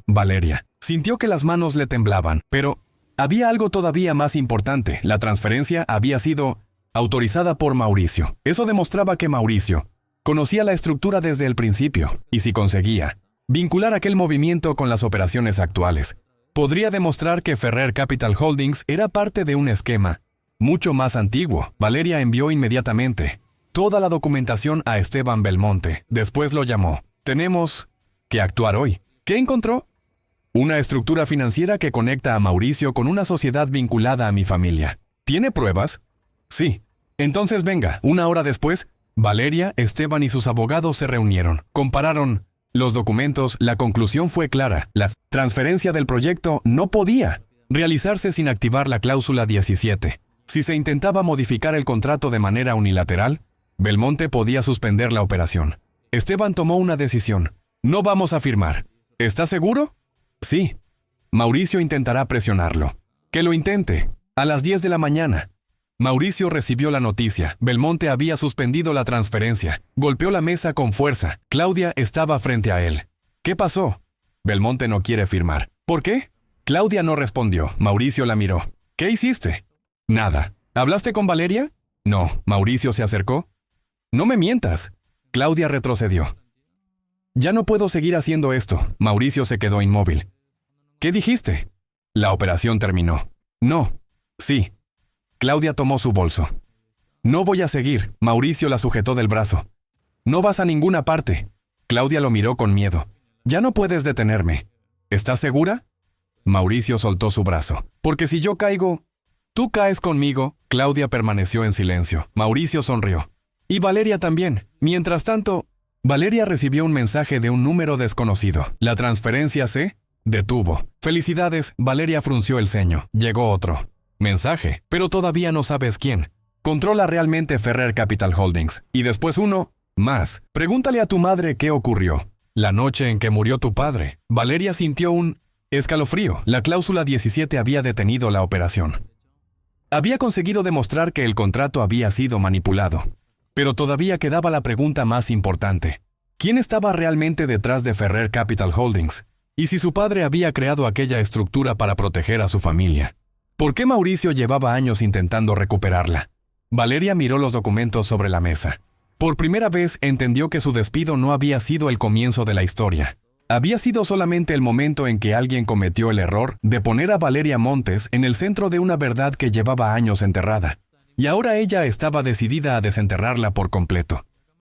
Valeria sintió que las manos le temblaban, pero había algo todavía más importante. La transferencia había sido autorizada por Mauricio. Eso demostraba que Mauricio conocía la estructura desde el principio, y si conseguía vincular aquel movimiento con las operaciones actuales, podría demostrar que Ferrer Capital Holdings era parte de un esquema mucho más antiguo. Valeria envió inmediatamente toda la documentación a Esteban Belmonte. Después lo llamó. Tenemos que actuar hoy. ¿Qué encontró? Una estructura financiera que conecta a Mauricio con una sociedad vinculada a mi familia. ¿Tiene pruebas? Sí. Entonces venga. Una hora después, Valeria, Esteban y sus abogados se reunieron. Compararon los documentos. La conclusión fue clara. La transferencia del proyecto no podía realizarse sin activar la cláusula 17. Si se intentaba modificar el contrato de manera unilateral, Belmonte podía suspender la operación. Esteban tomó una decisión. No vamos a firmar. ¿Está seguro? Sí. Mauricio intentará presionarlo. Que lo intente. A las 10 de la mañana. Mauricio recibió la noticia. Belmonte había suspendido la transferencia. Golpeó la mesa con fuerza. Claudia estaba frente a él. ¿Qué pasó? Belmonte no quiere firmar. ¿Por qué? Claudia no respondió. Mauricio la miró. ¿Qué hiciste? Nada. ¿Hablaste con Valeria? No. Mauricio se acercó. No me mientas. Claudia retrocedió. Ya no puedo seguir haciendo esto. Mauricio se quedó inmóvil. ¿Qué dijiste? La operación terminó. No. Sí. Claudia tomó su bolso. No voy a seguir. Mauricio la sujetó del brazo. No vas a ninguna parte. Claudia lo miró con miedo. Ya no puedes detenerme. ¿Estás segura? Mauricio soltó su brazo. Porque si yo caigo, tú caes conmigo. Claudia permaneció en silencio. Mauricio sonrió. Y Valeria también. Mientras tanto, Valeria recibió un mensaje de un número desconocido. La transferencia se detuvo. Felicidades, Valeria frunció el ceño. Llegó otro mensaje, pero todavía no sabes quién. Controla realmente Ferrer Capital Holdings. Y después uno más. Pregúntale a tu madre qué ocurrió. La noche en que murió tu padre. Valeria sintió un escalofrío. La cláusula 17 había detenido la operación. Había conseguido demostrar que el contrato había sido manipulado. Pero todavía quedaba la pregunta más importante. ¿Quién estaba realmente detrás de Ferrer Capital Holdings? ¿Y si su padre había creado aquella estructura para proteger a su familia? ¿Por qué Mauricio llevaba años intentando recuperarla? Valeria miró los documentos sobre la mesa. Por primera vez entendió que su despido no había sido el comienzo de la historia. Había sido solamente el momento en que alguien cometió el error de poner a Valeria Montes en el centro de una verdad que llevaba años enterrada. Y ahora ella estaba decidida a desenterrarla por completo.